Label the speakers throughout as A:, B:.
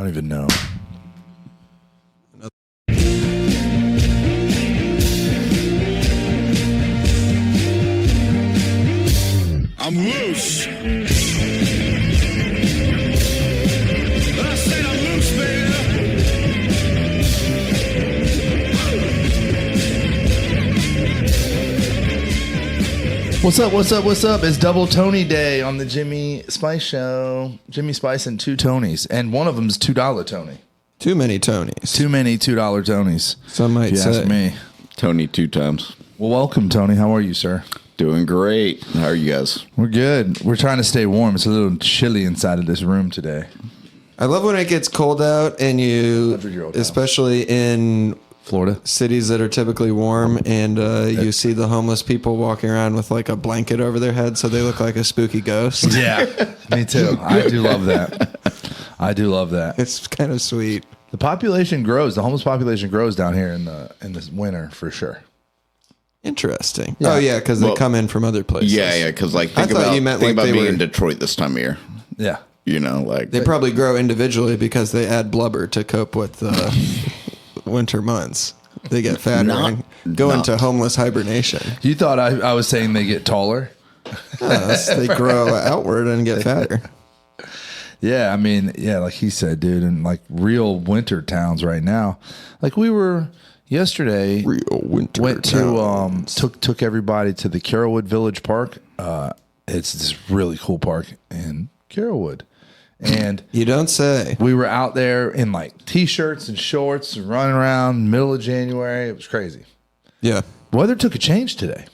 A: don't even know.
B: I'm loose. I said I'm loose, baby.
A: What's up? What's up? What's up? It's Double Tony Day on the Jimmy Spice Show. Jimmy Spice and two Tonys, and one of them is $2 Tony.
C: Too many Tonys.
A: Too many $2 Tonys.
C: Some might
A: say. Ask me.
D: Tony 2 times.
A: Well, welcome, Tony. How are you, sir?
D: Doing great. How are you guys?
A: We're good. We're trying to stay warm. It's a little chilly inside of this room today.
C: I love when it gets cold out and you, especially in
A: Florida
C: cities that are typically warm, and you see the homeless people walking around with like a blanket over their head so they look like a spooky ghost.
A: Yeah, me too. I do love that. I do love that.
C: It's kind of sweet.
A: The population grows. The homeless population grows down here in this winter for sure.
C: Interesting.
A: Yeah.
C: Oh yeah, because they come in from other places.
D: Yeah. Because like
C: I thought you meant
D: think
C: like
D: about
C: they
D: being
C: were
D: in Detroit this time of year.
A: Yeah.
D: You know, like
C: they probably grow individually because they add blubber to cope with the winter months. They get fatter and go into homeless hibernation.
A: You thought I was saying they get taller?
C: Yes, they grow outward and get fatter.
A: Yeah, I mean, yeah, like he said, dude, in like real winter towns right now. Like we were yesterday,
C: Real winter
A: went to took everybody to the Carrollwood Village Park. It's this really cool park in Carrollwood. And
C: you don't say.
A: We were out there in like t-shirts and shorts, running around middle of January. It was crazy.
C: Yeah.
A: Weather took a change today.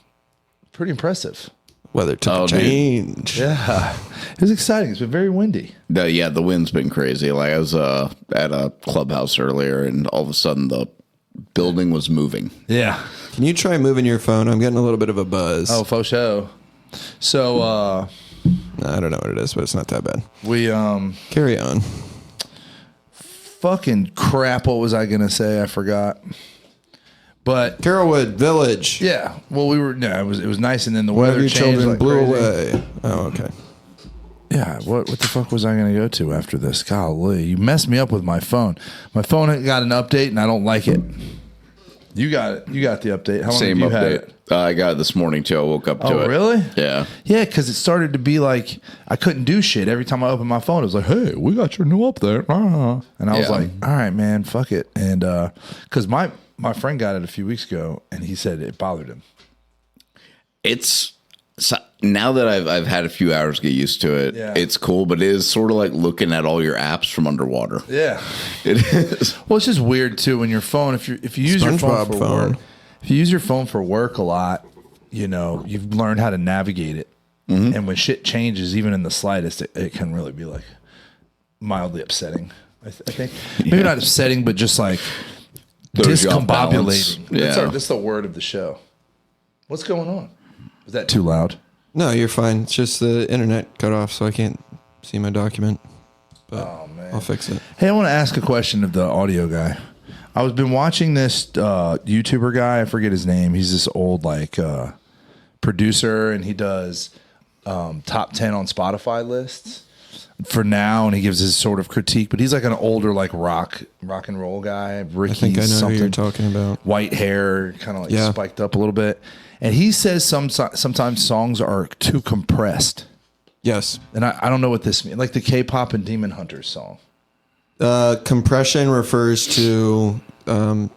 A: Pretty impressive.
C: Weather took a change.
A: Dude. Yeah. It was exciting. It's been very windy.
D: The wind's been crazy. Like I was at a clubhouse earlier, and all of a sudden the building was moving.
A: Yeah.
C: Can you try moving your phone? I'm getting a little bit of a buzz.
A: Oh, faux show. So,
C: I don't know what it is, but it's not that bad.
A: We
C: carry on.
A: Fucking crap! What was I gonna say? I forgot. But
C: Carrollwood Village.
A: Yeah. Well, we were. No, it was nice, and then the weather
C: your
A: changed.
C: Children
A: like
C: blew
A: crazy.
C: away. Oh, okay.
A: Yeah. What the fuck was I gonna go to after this? Golly, you messed me up with my phone. My phone got an update, and I don't like it. You got it. You got the update. How long
D: Same
A: have you
D: update.
A: had it?
D: I got it this morning too. I woke up to it.
A: Oh, really?
D: Yeah.
A: Yeah, because it started to be like I couldn't do shit. Every time I opened my phone, it was like, hey, we got your new update. And I was like, all right, man, fuck it. And because my friend got it a few weeks ago, and he said it bothered him.
D: It's now that I've had a few hours to get used to it, it's cool, but it is sort of like looking at all your apps from underwater.
A: Yeah.
D: It is.
A: Well, it's just weird too when your phone, if you use your phone for work, if you use your phone for work a lot, you know, you've learned how to navigate it. Mm-hmm. And when shit changes, even in the slightest, it can really be like mildly upsetting. I think maybe not upsetting, but just like discombobulating.
D: Yeah.
A: That's the word of the show. What's going on? Is that too loud?
C: No, you're fine. It's just the internet cut off, so I can't see my document. But
A: oh, man.
C: I'll fix it.
A: Hey, I want to ask a question of the audio guy. I've been watching this YouTuber guy. I forget his name. He's this old like producer, and he does top 10 on Spotify lists for now, and he gives his sort of critique. But he's like an older like rock and roll guy. Ricky,
C: I think I know who you're talking about.
A: White hair, kind of like spiked up a little bit. And he says sometimes songs are too compressed.
C: Yes.
A: And I don't know what this means. Like the K-pop and Demon Hunters song.
C: Compression refers to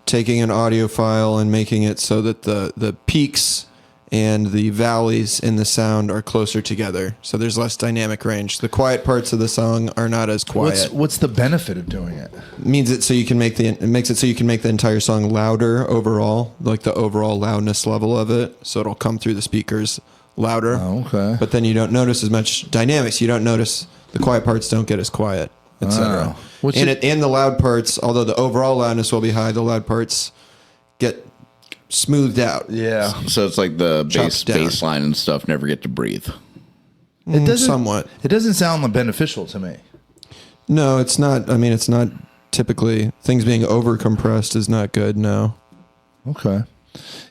C: taking an audio file and making it so that the peaks and the valleys in the sound are closer together. So there's less dynamic range. The quiet parts of the song are not as quiet.
A: What's the benefit of doing it?
C: It makes it so you can make the entire song louder overall, like the overall loudness level of it. So it'll come through the speakers louder.
A: Oh, okay.
C: But then you don't notice as much dynamics. You don't notice the quiet parts don't get as quiet, etc. And the loud parts, although the overall loudness will be high, the loud parts get smoothed out.
A: Yeah.
D: So it's like the bass line and stuff never get to breathe.
A: It doesn't
C: somewhat.
A: It doesn't sound beneficial to me.
C: No, it's not. I mean, it's not typically things being over compressed is not good. No.
A: Okay.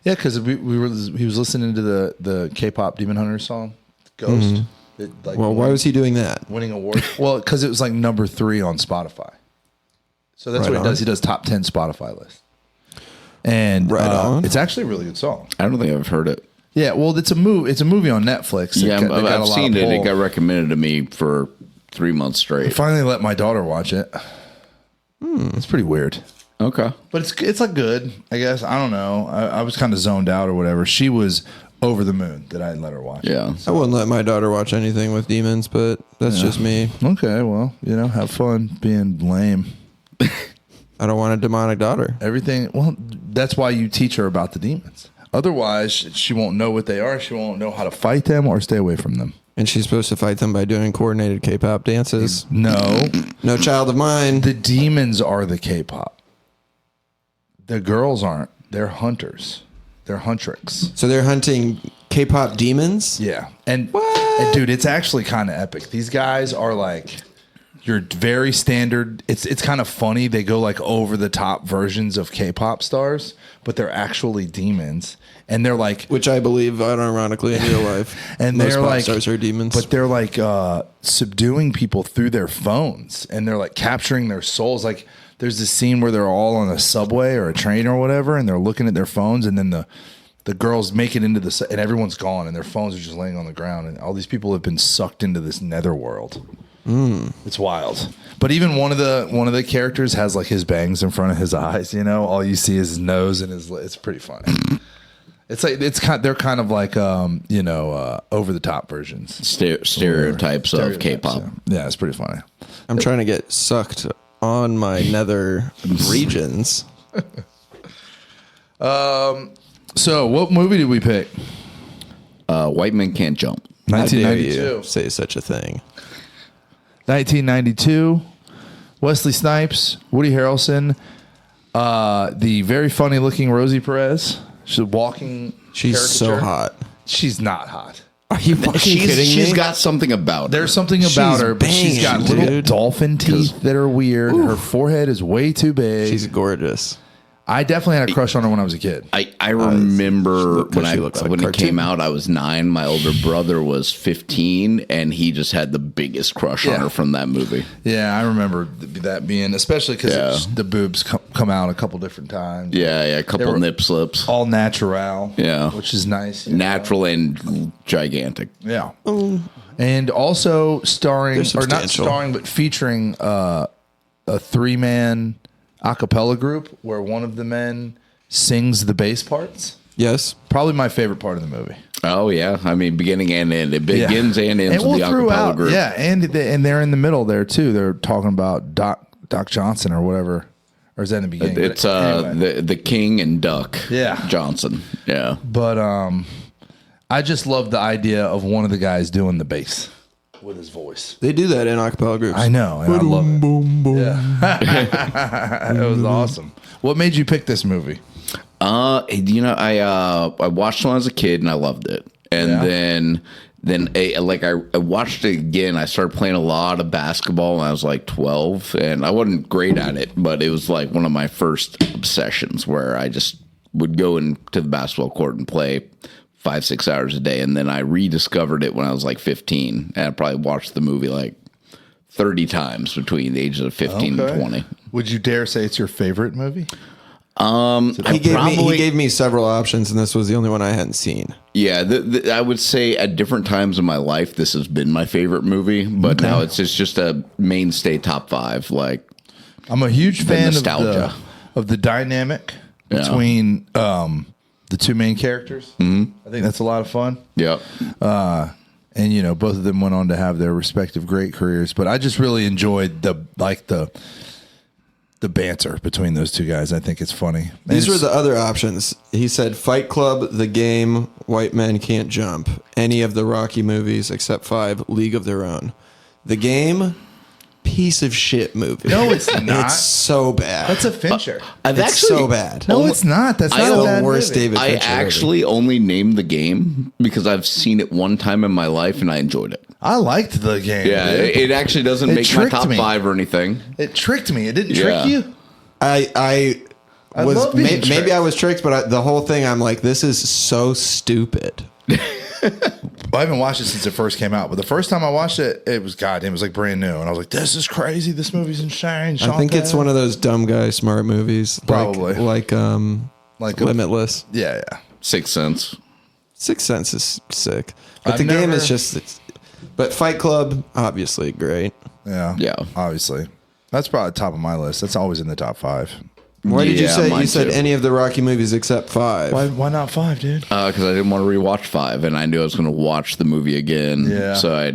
A: Yeah, because he was listening to the K-pop Demon Hunters song, Ghost.
C: Mm-hmm. Why was he doing that?
A: Winning awards. Well, because it was like number 3 on Spotify. So that's
C: Right
A: what he
C: on.
A: does. He does top 10 Spotify list. And
C: Right on.
A: it's actually a really good song.
D: I don't think I've heard it.
A: Yeah, well, it's a movie on Netflix.
D: Yeah,
A: They got a
D: I've
A: lot
D: seen
A: of
D: it. It
A: pull.
D: got recommended to me for 3 months
A: I
D: straight.
A: finally let my daughter watch it. It's pretty weird.
D: Okay.
A: But it's like good, I guess. I don't know. I was kind of zoned out or whatever. She was over the moon that I let her watch.
D: Yeah.
C: I wouldn't let my daughter watch anything with demons, but that's just me.
A: Okay, well, have fun being lame.
C: I don't want a demonic daughter.
A: Everything. Well, that's why you teach her about the demons. Otherwise, she won't know what they are. She won't know how to fight them or stay away from them.
C: And she's supposed to fight them by doing coordinated K-pop dances.
A: No,
C: No child of mine.
A: the demons are the K-pop. The girls aren't. They're hunters. They're huntrix.
C: So they're hunting K-pop demons?
A: Yeah. And dude, it's actually kind of epic. These guys are like your very standard. It's kind of funny. They go like over the top versions of K-pop stars, but they're actually demons. And they're like,
C: Which I believe, unironically, in real life.
A: and
C: most
A: they're
C: pop
A: like,
C: stars are demons.
A: but they're like subduing people through their phones, and they're like capturing their souls. Like there's this scene where they're all on a subway or a train or whatever, and they're looking at their phones, and then the girls make it into the, and everyone's gone, and their phones are just laying on the ground, and all these people have been sucked into this netherworld. It's wild. But even one of the characters has like his bangs in front of his eyes. All you see is his nose and his. It's pretty funny. It's like they're kind of like over the top versions.
D: Stereotypes of K-pop.
A: Yeah, it's pretty funny.
C: I'm trying to get sucked on my nether regions.
A: So, what movie did we pick?
D: White Men Can't Jump.
C: How dare
A: 1992.
C: you say such a thing?
A: 1992. Wesley Snipes, Woody Harrelson, the very funny looking Rosie Perez. She's walking.
C: She's so
A: caricature.
C: hot.
A: She's not hot.
C: Are you fucking kidding
D: She's
C: me?
D: got something about her.
A: There's something about
C: She's
A: her, but she's got
C: banging,
A: little
C: dude.
A: dolphin teeth that are weird. Her forehead is way too big.
C: She's gorgeous.
A: I definitely had a crush on her when I was a kid.
D: I remember
C: because
D: when
C: she looks like
D: when it
C: cartoon.
D: came out, I was 9. My older brother was 15, and he just had the biggest crush on
A: Yeah.
D: her from that movie.
A: Yeah, I remember that being, especially because
D: Yeah.
A: the boobs come out a couple different times.
D: Yeah, a couple
A: They were
D: nip slips.
A: All natural.
D: Yeah.
A: Which is nice.
D: Natural and gigantic.
A: Yeah. And also starring,
C: They're
A: or not
C: substantial.
A: starring, but featuring a 3-man a cappella group where one of the men sings the bass parts.
C: Yes.
A: Probably my favorite part of the movie.
D: Oh, yeah. I mean, beginning and end. It begins and ends with the acapella group.
A: Yeah, and they're in the middle there too. They're talking about Doc Johnson or whatever. Or is that in the beginning?
D: It's
A: Anyway.
D: the King and Duck
A: Yeah.
D: Johnson. Yeah.
A: But I just love the idea of one of the guys doing the bass with his voice.
C: They do that in acapella groups.
A: I know, and I love it. Yeah. It was awesome. What made you pick this movie?
D: I watched it when I was a kid and I loved it, and then I watched it again. I started playing a lot of basketball when I was like 12, and I wasn't great at it, but it was like one of my first obsessions where I just would go into the basketball court and play 5-6 hours a day. And then I rediscovered it when I was like 15, and I probably watched the movie like 30 times between the ages of 15 and 20.
A: Would you dare say it's your favorite movie?
C: He gave me several options, and this was the only one I hadn't seen.
D: Yeah, I would say at different times in my life, this has been my favorite movie, but now it's just a mainstay top 5. Like,
A: I'm a huge fan
D: nostalgia.
A: of the dynamic between the two main characters. Mm-hmm. I think that's a lot of fun.
D: yeah,
A: And both of them went on to have their respective great careers. But I just really enjoyed the banter between those two guys. I think it's funny.
C: These were the other options. He said Fight Club, The Game, White Men Can't Jump, any of the Rocky movies except 5, League of Their Own. The Game, piece of shit movie.
A: No, it's not.
C: It's so bad.
A: That's a Fincher.
C: It's so bad.
A: No, it's not. That's not
C: the
A: a bad
C: worst
A: movie.
C: David
D: I
C: Fincher movie.
D: actually only named The Game because I've seen it one time in my life and I enjoyed it.
A: I liked the game.
D: Yeah,
A: dude.
D: it actually doesn't
A: It
D: make my
A: tricked
D: top
A: me.
D: 5 or anything.
A: It tricked me. It didn't
D: Yeah.
A: trick you.
C: I was
A: love being
C: maybe
A: tricked.
C: I was tricked, but the whole thing I'm like, this is so stupid.
A: I haven't watched it since it first came out, but the first time I watched it, it was goddamn, it was like brand new, and I was like, "This is crazy. This movie's insane."
C: I think it's one of those dumb guy smart movies,
A: Probably.
C: like Limitless.
A: Yeah.
D: Sixth Sense.
C: Sixth Sense is sick, but
A: I've
C: the game
A: never-
C: is just. But Fight Club, obviously great.
A: Yeah. Obviously, that's probably top of my list. That's always in the top 5.
C: Why did you
D: Yeah,
C: say
D: mine
C: you said
D: too.
C: any of the Rocky movies except 5?
A: Why not 5, dude?
D: Because I didn't want to rewatch 5, and I knew I was going to watch the movie again.
A: Yeah.
D: So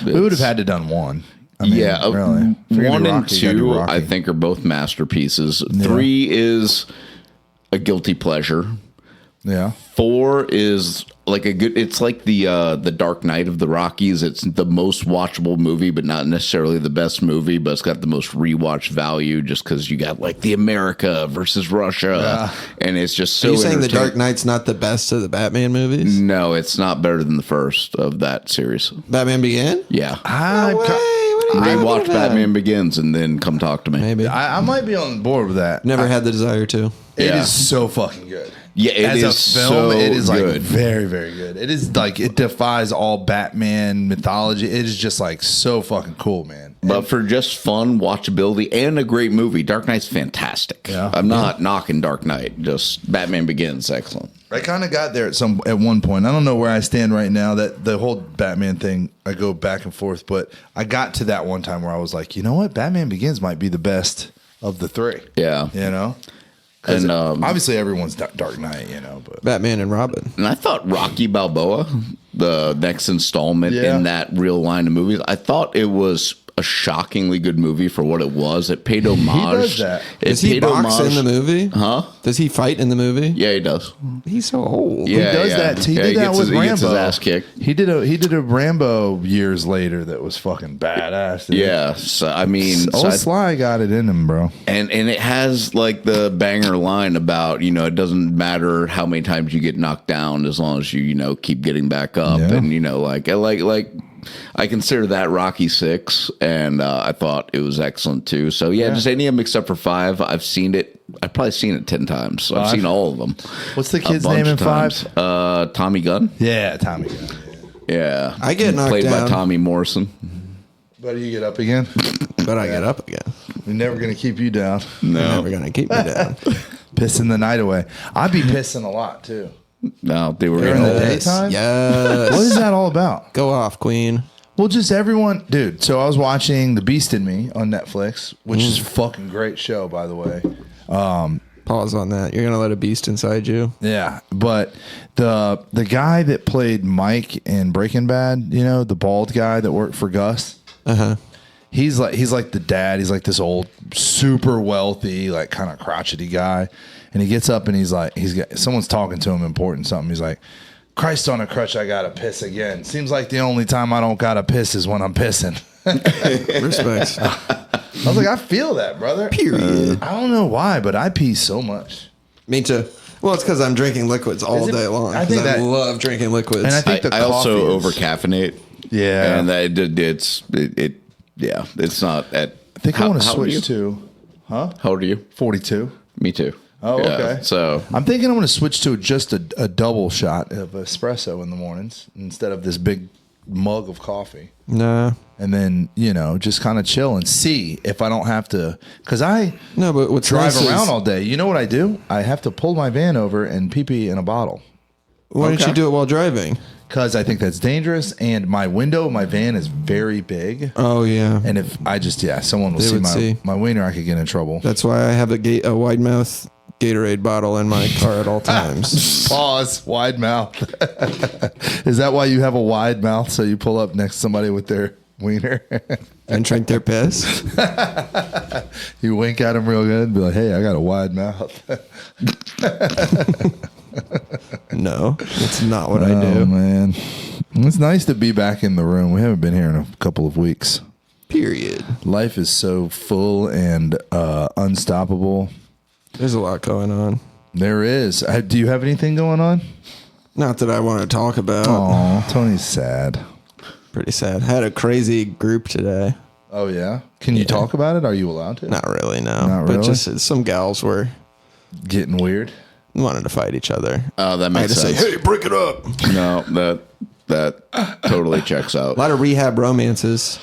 A: We would have had to done 1. I mean,
D: Yeah,
A: really. If you're gonna
D: 1
A: do
D: and
A: Rocky, you gotta do
D: 2,
A: Rocky.
D: I think, are both masterpieces. 3 is a guilty pleasure.
A: Yeah.
D: 4 is like a good. It's like the Dark Knight of the Rockies. It's the most watchable movie, but not necessarily the best movie. But it's got the most rewatch value, just because you got like the America versus Russia, and it's just so.
C: Are you saying the
D: entertaining.
C: Dark Knight's not the best of the Batman movies?
D: No, it's not better than the first of that series.
C: Batman Began?
D: Yeah,
C: No way. What are you
D: rewatch
C: talking about?
D: Batman Begins and then come talk to me.
C: Maybe.
A: I might be on board with that.
C: Never had the desire to.
A: It
D: Yeah.
A: is so fucking good.
D: Yeah, it
A: As
D: is
A: a film,
D: so
A: it is like
D: good.
A: very, very good. It is like it defies all Batman mythology. It is just like so fucking cool, man.
D: But for just fun, watchability, and a great movie, Dark Knight's fantastic.
A: Yeah.
D: I'm not knocking Dark Knight. Just Batman Begins, excellent.
A: I kind of got there at one point. I don't know where I stand right now. That the whole Batman thing, I go back and forth. But I got to that one time where I was like, you know what, Batman Begins might be the best of the 3.
D: Yeah.
A: You know, because
D: And,
A: obviously everyone's Dark Knight. You know, but
C: Batman and Robin.
D: And I thought Rocky Balboa, the next installment
A: Yeah.
D: in that real line of movies, I thought it was a shockingly good movie for what it was. It paid homage.
A: does that.
D: It
C: Does he
D: paid
C: box
D: homage-
C: in the movie?
D: Huh?
C: Does he fight in the movie?
D: Yeah, he does.
C: He's so old.
D: Yeah,
A: he does
D: yeah.
A: that. He
D: Yeah,
A: did
D: he
A: that
D: gets
A: with
D: his- he
A: Rambo.
D: gets his ass kicked.
A: He did a Rambo years later that was fucking badass. Dude.
D: Yeah. So, I mean,
A: Old Sly got it in him, bro.
D: And it has like the banger line about, it doesn't matter how many times you get knocked down as long as you keep getting back up.
A: Yeah.
D: And I consider that Rocky 6, and I thought it was excellent too. So yeah, just any of them except for 5. I've seen it. I've probably seen it 10 times. So I've seen all of them.
A: What's the
D: a
A: kid's
D: bunch
A: name in
D: of times.
A: 5?
D: Tommy Gunn.
A: Yeah, Tommy Gunn.
D: Yeah,
C: I get knocked
D: played
C: down.
D: by Tommy Morrison.
A: Buddy, you get up again?
C: But I get up again.
A: We're never gonna keep you down.
C: You're
D: No,
C: never going to keep me down.
A: Pissing the night away. I'd be pissing a lot too.
D: no, they were
A: During
D: in
A: the
D: the
A: day? Daytime?
C: Yes.
A: What is that all about?
C: Go off, Queen.
A: Well, just everyone, dude. So I was watching The Beast in Me on Netflix, which is a fucking great show, by the way.
C: Pause on that. You're going to let a beast inside you.
A: Yeah, but the guy that played Mike in Breaking Bad, the bald guy that worked for Gus. He's like the dad. He's like this old, super wealthy, like kind of crotchety guy, and he gets up and someone's talking to him important something. He's like, "Christ on a crutch, I gotta piss again. Seems like the only time I don't gotta piss is when I'm pissing."
C: Respect.
A: I was like, I feel that, brother.
C: Period.
A: I don't know why, but I pee so much.
C: Me too. Well, it's because I'm drinking liquids all
A: Is it-
C: day long.
A: I
C: 'Cause
A: think
C: I
A: that-
C: love drinking liquids.
A: And I think the
D: I also
A: coffee
D: over
A: is-
D: caffeinate.
A: Yeah.
D: and it's not at.
A: I think I want to
D: how old are you?
A: switch to
D: How old are you?
A: 42.
D: Me too.
A: Oh,
D: Yeah,
A: okay.
D: So
A: I'm thinking I'm going to switch to just a double shot of espresso in the mornings instead of this big mug of coffee.
C: nah.
A: And then, just kind of chill and see if I don't have to. Because I
C: No, but what's
A: drive
C: nice
A: around
C: is,
A: all day. You know what I do? I have to pull my van over and pee in a bottle.
C: why don't
D: Okay.
C: you do it while driving?
A: Because I think that's dangerous. And my window of my van is very big.
C: Oh, yeah.
A: And if I just, someone will
C: They
A: see
C: would see.
A: my wiener, I could get in trouble.
C: That's why I have a wide mouth Gatorade bottle in my car at all times.
A: Pause. Wide mouth. Is that why you have a wide mouth? So you pull up next to somebody with their wiener?
C: And drink their piss.
A: You wink at them real good and be like, hey, I got a wide mouth.
C: No, that's not what I
A: Oh,
C: do.
A: man. It's nice to be back in the room. We haven't been here in a couple of weeks.
C: Period.
A: Life is so full and unstoppable.
C: There's a lot going on.
A: There is. Do you have anything going on?
C: Not that I want to talk about.
A: Oh, Tony's sad.
C: Pretty sad. Had a crazy group today.
A: Oh, yeah? Can you talk about it? Are you allowed to?
C: Not really, no.
A: Not
C: But
A: really?
C: just some gals were.
A: Getting weird?
C: wanted to fight each other.
D: Oh, that
C: I had
D: makes
C: to say,
D: sense.
C: hey, break it up.
D: No, that totally checks out.
C: A lot of rehab romances.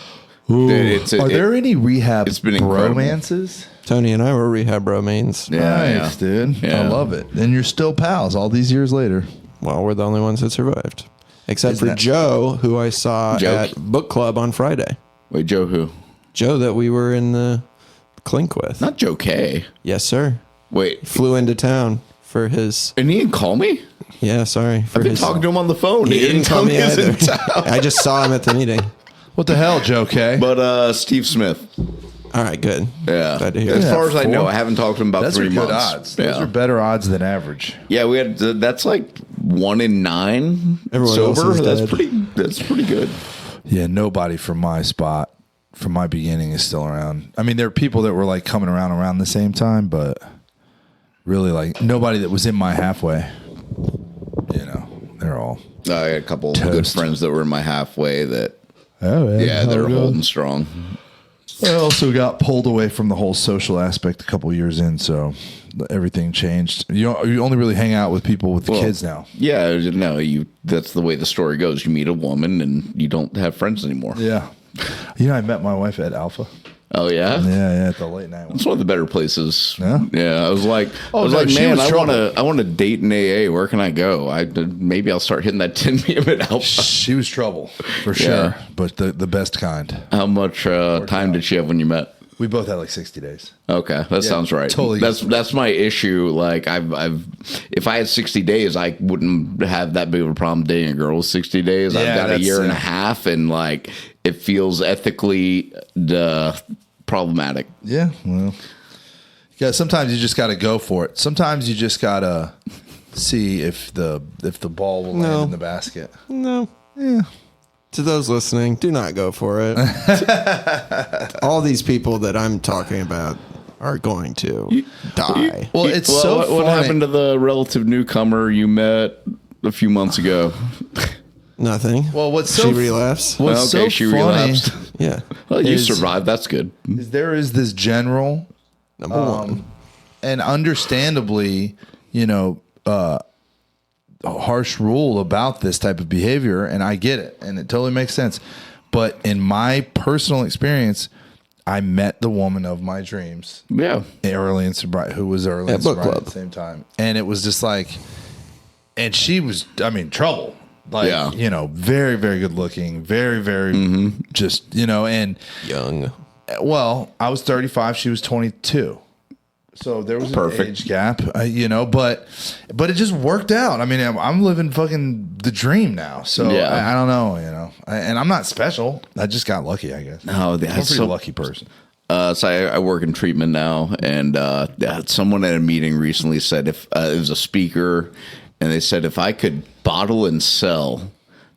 A: Are there any rehab
D: it's been incredible.
A: romances?
C: Tony and I were rehab romaines.
D: Yeah,
A: Nice, dude.
D: Yeah.
A: I love it. And you're still pals all these years later.
C: Well, we're the only ones that survived. Except
A: Isn't
C: for
A: that-
C: Joe, who I saw
D: Joe?
C: at book club on Friday.
D: Wait, Joe who?
C: Joe that we were in the clink with.
D: Not Joe K.
C: Yes, sir.
D: Wait,
C: Flew into town for his...
D: and he didn't call me?
C: Yeah, sorry. For
D: I've been
C: his,
D: talking to him on the phone.
C: He didn't
D: tell
C: call me
D: he was
C: either.
D: in town.
C: I just saw him at the meeting.
A: What the hell, Joe K?
D: But Steve Smith.
C: All right, good.
D: Yeah.
C: Glad to hear.
D: As
C: Yeah,
D: far as I
A: 4.
D: know, I haven't talked to him about
A: Those
D: 3
A: are good
D: months.
A: odds. Those are better odds than average.
D: Yeah, we had that's like 1 in 9
C: Everyone else
D: sober.
C: is dead.
D: That's pretty good.
A: Yeah, nobody from my spot, from my beginning, is still around. I mean, there are people that were like coming around the same time, but really, like nobody that was in my halfway. You know, they're all.
D: I had a couple of good
A: Toast.
D: friends that were in my halfway that,
A: Oh
D: yeah, they're holding strong.
A: I also got pulled away from the whole social aspect a couple years in, so everything changed. You only really hang out with people with kids now.
D: Yeah, no, that's the way the story goes. You meet a woman and you don't have friends anymore.
A: Yeah. You know, I met my wife at Alpha.
D: Oh yeah?
A: Yeah, at the late night one.
D: It's one of the better places.
A: Yeah?
D: Yeah, I was like,
A: no, she
D: man,
A: was
D: I
A: trouble.
D: want to date in AA. Where can I go? Maybe I'll start hitting that 10 p.m. at Alpha.
A: She was trouble, for sure, but the best kind.
D: How much time did she have when you met?
A: We both had like 60 days.
D: Okay, that sounds right.
A: totally.
D: That's my issue. Like if I had 60 days, I wouldn't have that big of a problem dating a girl with 60 days. I've
A: Yeah,
D: got a
A: that's
D: year and a
A: it.
D: half, and like it feels ethically problematic.
A: Yeah, well, yeah. Sometimes you just got to go for it. Sometimes you just got to see if the ball will land in the basket.
C: No. Yeah. To those listening, do not go for it. All these people that I'm talking about are going to die.
A: Well, it's
D: Well,
A: so
D: what
A: funny.
D: happened to the relative newcomer you met a few months ago?
C: Nothing.
A: Well, what's so
C: she relapsed?
A: What's
D: Okay,
A: so
D: she
A: funny
D: relapsed.
C: Yeah.
D: Well, you
A: Is-
D: survived. That's good.
A: is there is this general
C: Number one.
A: and understandably, a harsh rule about this type of behavior, and I get it, and it totally makes sense. But in my personal experience, I met the woman of my dreams
D: Yeah.
A: early in sobriety, who was early
C: At
A: in
C: book
A: sobriety
C: club.
A: at the same time, and it was just like, and she was, I mean, trouble. Like,
D: Yeah.
A: very, very good looking, very, very just, and
C: Young.
A: well, I was 35, she was 22. So there was an
D: Perfect.
A: age gap, but it just worked out. I mean, I'm living fucking the dream now. So
D: Yeah.
A: I don't know, and I'm not special. I just got lucky, I guess.
D: Oh,
A: I'm a
D: that's
A: pretty
D: so
A: lucky person.
D: So I work in treatment now, and someone at a meeting recently said if it was a speaker, and they said if I could bottle and sell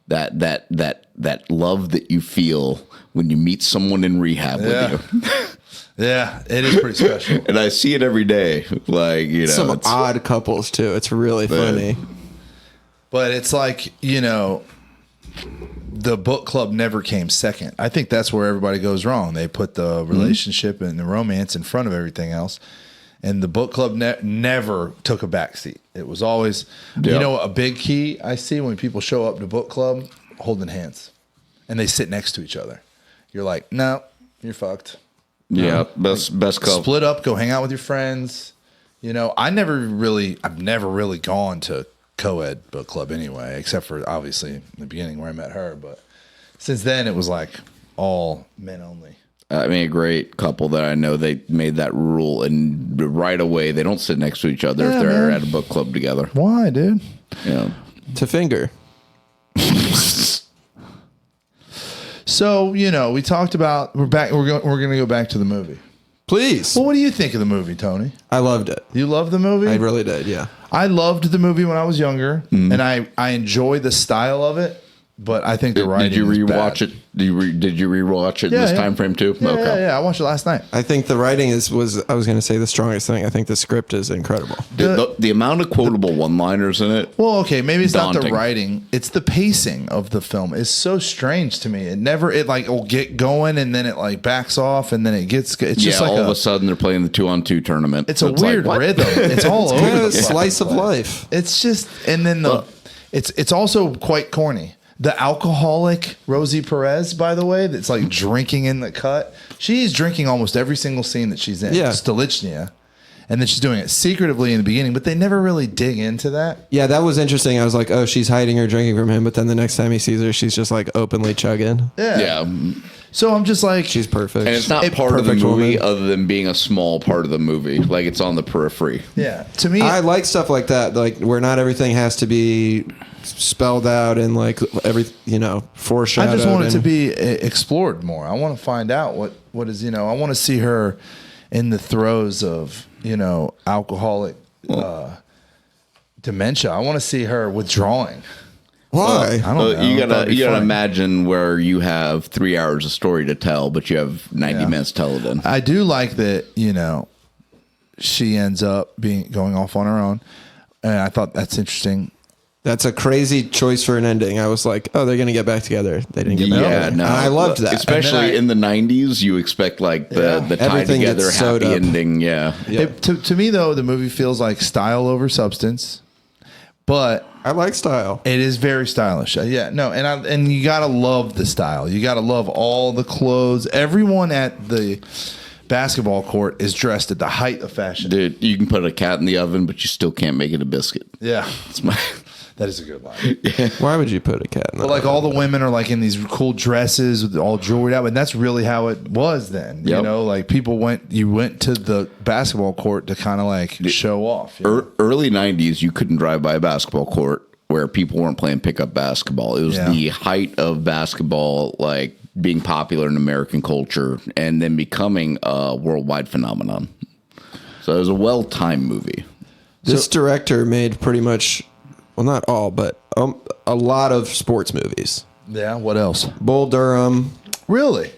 D: that love that you feel when you meet someone in rehab
A: Yeah.
D: with you,
A: Yeah, it is pretty special.
D: and I see it every day. Like
C: Some
D: it's,
C: odd couples, too. It's really funny.
A: But it's like, the book club never came second. I think that's where everybody goes wrong. They put the relationship and the romance in front of everything else. And the book club never took a backseat. It was always, a big key I see when people show up to book club holding hands and they sit next to each other. You're like, no, you're fucked.
D: yeah, best couple.
A: Split up, go hang out with your friends. I've never really gone to co-ed book club anyway, except for obviously in the beginning where I met her. But since then, it was like all men only.
D: I mean, a great couple that I know, they made that rule, and right away they don't sit next to each other
A: Yeah,
D: if they're
A: man.
D: at a book club together.
A: Why, dude?
D: Yeah.
C: To finger.
A: So we talked about we're back. We're going to go back to the movie.
C: Please.
A: Well, what do you think of the movie, Tony?
C: I loved it.
A: You love the movie?
C: I really did, yeah.
A: I loved the movie when I was younger, and I enjoy the style of it. but I think the writing.
D: Did you
A: is
D: rewatch
A: bad.
D: it? Did you rewatch it this time frame too?
A: Yeah, yeah, I watched it last night.
C: I think the writing was I was going to say the strongest thing. I think the script is incredible.
D: The amount of quotable one-liners in it.
A: Well, okay, maybe it's not the
D: Daunting.
A: writing; it's the pacing of the film. It's so strange to me. It like will get going and then it like backs off and then it gets. It's just like
D: all of a sudden they're playing the 2-on-2 tournament.
A: It's
D: So
A: a weird
D: like, what?
A: rhythm. It's all over
C: Kind of
A: the
C: a slice of life.
A: It's just, and then it's also quite corny. The alcoholic Rosie Perez, by the way, that's like drinking in the cut. She's drinking almost every single scene that she's in.
C: Yeah.
A: Stolichnia. And then she's doing it secretively in the beginning, but they never really dig into that.
C: Yeah, that was interesting. I was like, oh, she's hiding her drinking from him, but then the next time he sees her, she's just like openly chugging.
D: Yeah.
A: So I'm just like,
C: She's perfect.
D: And it's not part of the
C: perfect
D: movie
C: woman.
D: other than being a small part of the movie. Like it's on the periphery.
A: yeah. To me,
C: I like stuff like that, like where not everything has to be spelled out and like every
A: I
C: foreshadowed.
A: just want it to
C: and-
A: be explored more. I want to find out what is, I want to see her in the throes of, alcoholic dementia. I want to see her withdrawing.
C: Why?
A: I don't know.
D: You
A: That'd be
D: gotta
A: funny.
D: imagine where you have 3 hours of story to tell, but you have 90 minutes to tell it in.
A: I do like that, she ends up going off on her own. And I thought that's interesting.
C: That's a crazy choice for an ending. I was like, oh, they're gonna get back together. They didn't get back
D: Yeah,
C: together.
D: no.
C: And I loved that.
D: Especially in the 90s, you expect like the tie
C: Everything
D: together
C: gets sewed
D: happy
C: up.
D: ending. Yeah.
A: To me, though, the movie feels like style over substance. But
C: I like style.
A: it is very stylish. Yeah, no, and you gotta love the style. You gotta love all the clothes. Everyone at the basketball court is dressed at the height of fashion.
D: Dude, you can put a cat in the oven, but you still can't make it a biscuit.
A: Yeah,
D: It's my
A: that is a good line.
C: Why would you put a cat in the
A: But like all the women are like in these cool dresses with all jewelry out, and that's really how it was then.
D: Yep.
A: Like you went to the basketball court to kind of like show off.
D: early 90s, you couldn't drive by a basketball court where people weren't playing pickup basketball. It was
A: Yeah.
D: the height of basketball, like being popular in American culture and then becoming a worldwide phenomenon. So it was a well-timed movie.
C: This director made pretty much, well, not all, but a lot of sports movies.
A: Yeah. What else?
C: Bull Durham,
A: Really?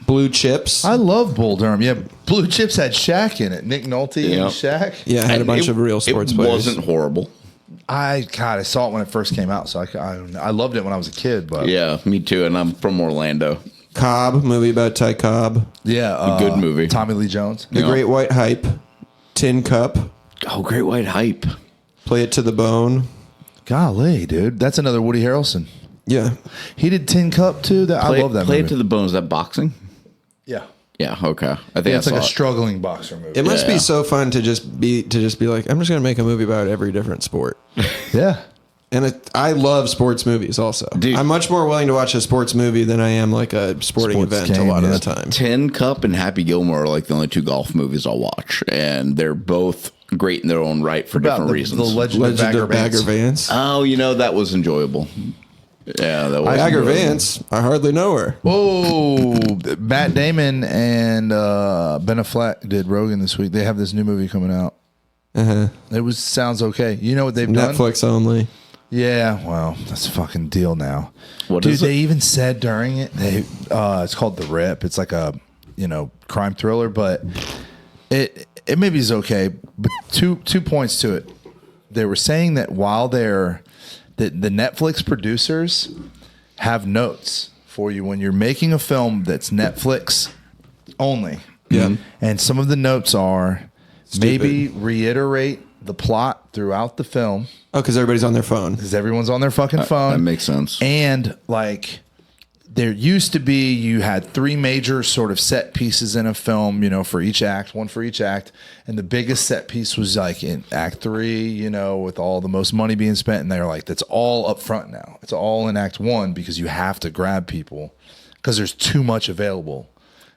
C: Blue Chips.
A: I love Bull Durham. Yeah, Blue Chips had Shaq in it. Nick Nolte
D: Yeah.
A: and Shaq.
C: Yeah, had a
D: And
C: bunch of real sports
D: It
C: players.
D: wasn't horrible.
A: I saw it when it first came out, so I loved it when I was a kid. But
D: Yeah, me too. And I'm from Orlando.
C: Cobb, movie about Ty Cobb.
A: yeah,
D: good movie.
A: Tommy Lee Jones.
C: The
D: Yeah.
C: Great White Hype. Tin Cup.
D: Oh, Great White Hype.
C: Play It to the Bone.
A: Golly, dude, that's another Woody Harrelson.
C: Yeah.
A: He did Tin Cup too. I love that
D: Play
A: movie.
D: It to the Bone. Is that boxing?
A: Yeah,
D: Yeah, okay. I think
A: yeah,
D: I
A: it's like
D: saw
A: a
D: it.
A: struggling boxer movie.
C: It must
D: Yeah.
C: be so fun to just be like, I'm just going to make a movie about every different sport.
A: Yeah,
C: And I love sports movies also.
D: Dude.
C: I'm much more willing to watch a sports movie than I am like a sporting
A: Sports
C: event
A: game,
C: a lot of
A: yeah.
C: the time.
D: Tin Cup and Happy Gilmore are like the only 2 golf movies I'll watch, and they're both great in their own right for
A: about
D: different
A: the
D: reasons.
A: Legend of Bagger Vance.
C: Vance.
D: Oh, that was enjoyable. Yeah, that was
C: Bagger
D: enjoyable.
C: Vance. I hardly know her.
A: Whoa, Matt Damon and Ben Affleck did Rogan this week. They have this new movie coming out. It sounds okay. You know what they've done?
C: Netflix only.
A: Yeah, well, that's a fucking deal now.
D: What
A: Dude,
D: is it?
A: they even said during it, it's called The Rip. It's like a, crime thriller, but it maybe is okay. But two points to it. They were saying that while the Netflix producers have notes for you when you're making a film that's Netflix only.
C: Yeah.
A: And some of the notes are maybe reiterate the plot throughout the film.
C: Oh, because everybody's on their phone.
A: Because everyone's on their fucking phone.
D: That makes sense.
A: And like there used to be, you had 3 major sort of set pieces in a film, for each act, one for each act. And the biggest set piece was like in act 3, with all the most money being spent. And they're like, that's all up front now. It's all in act 1 because you have to grab people because there's too much available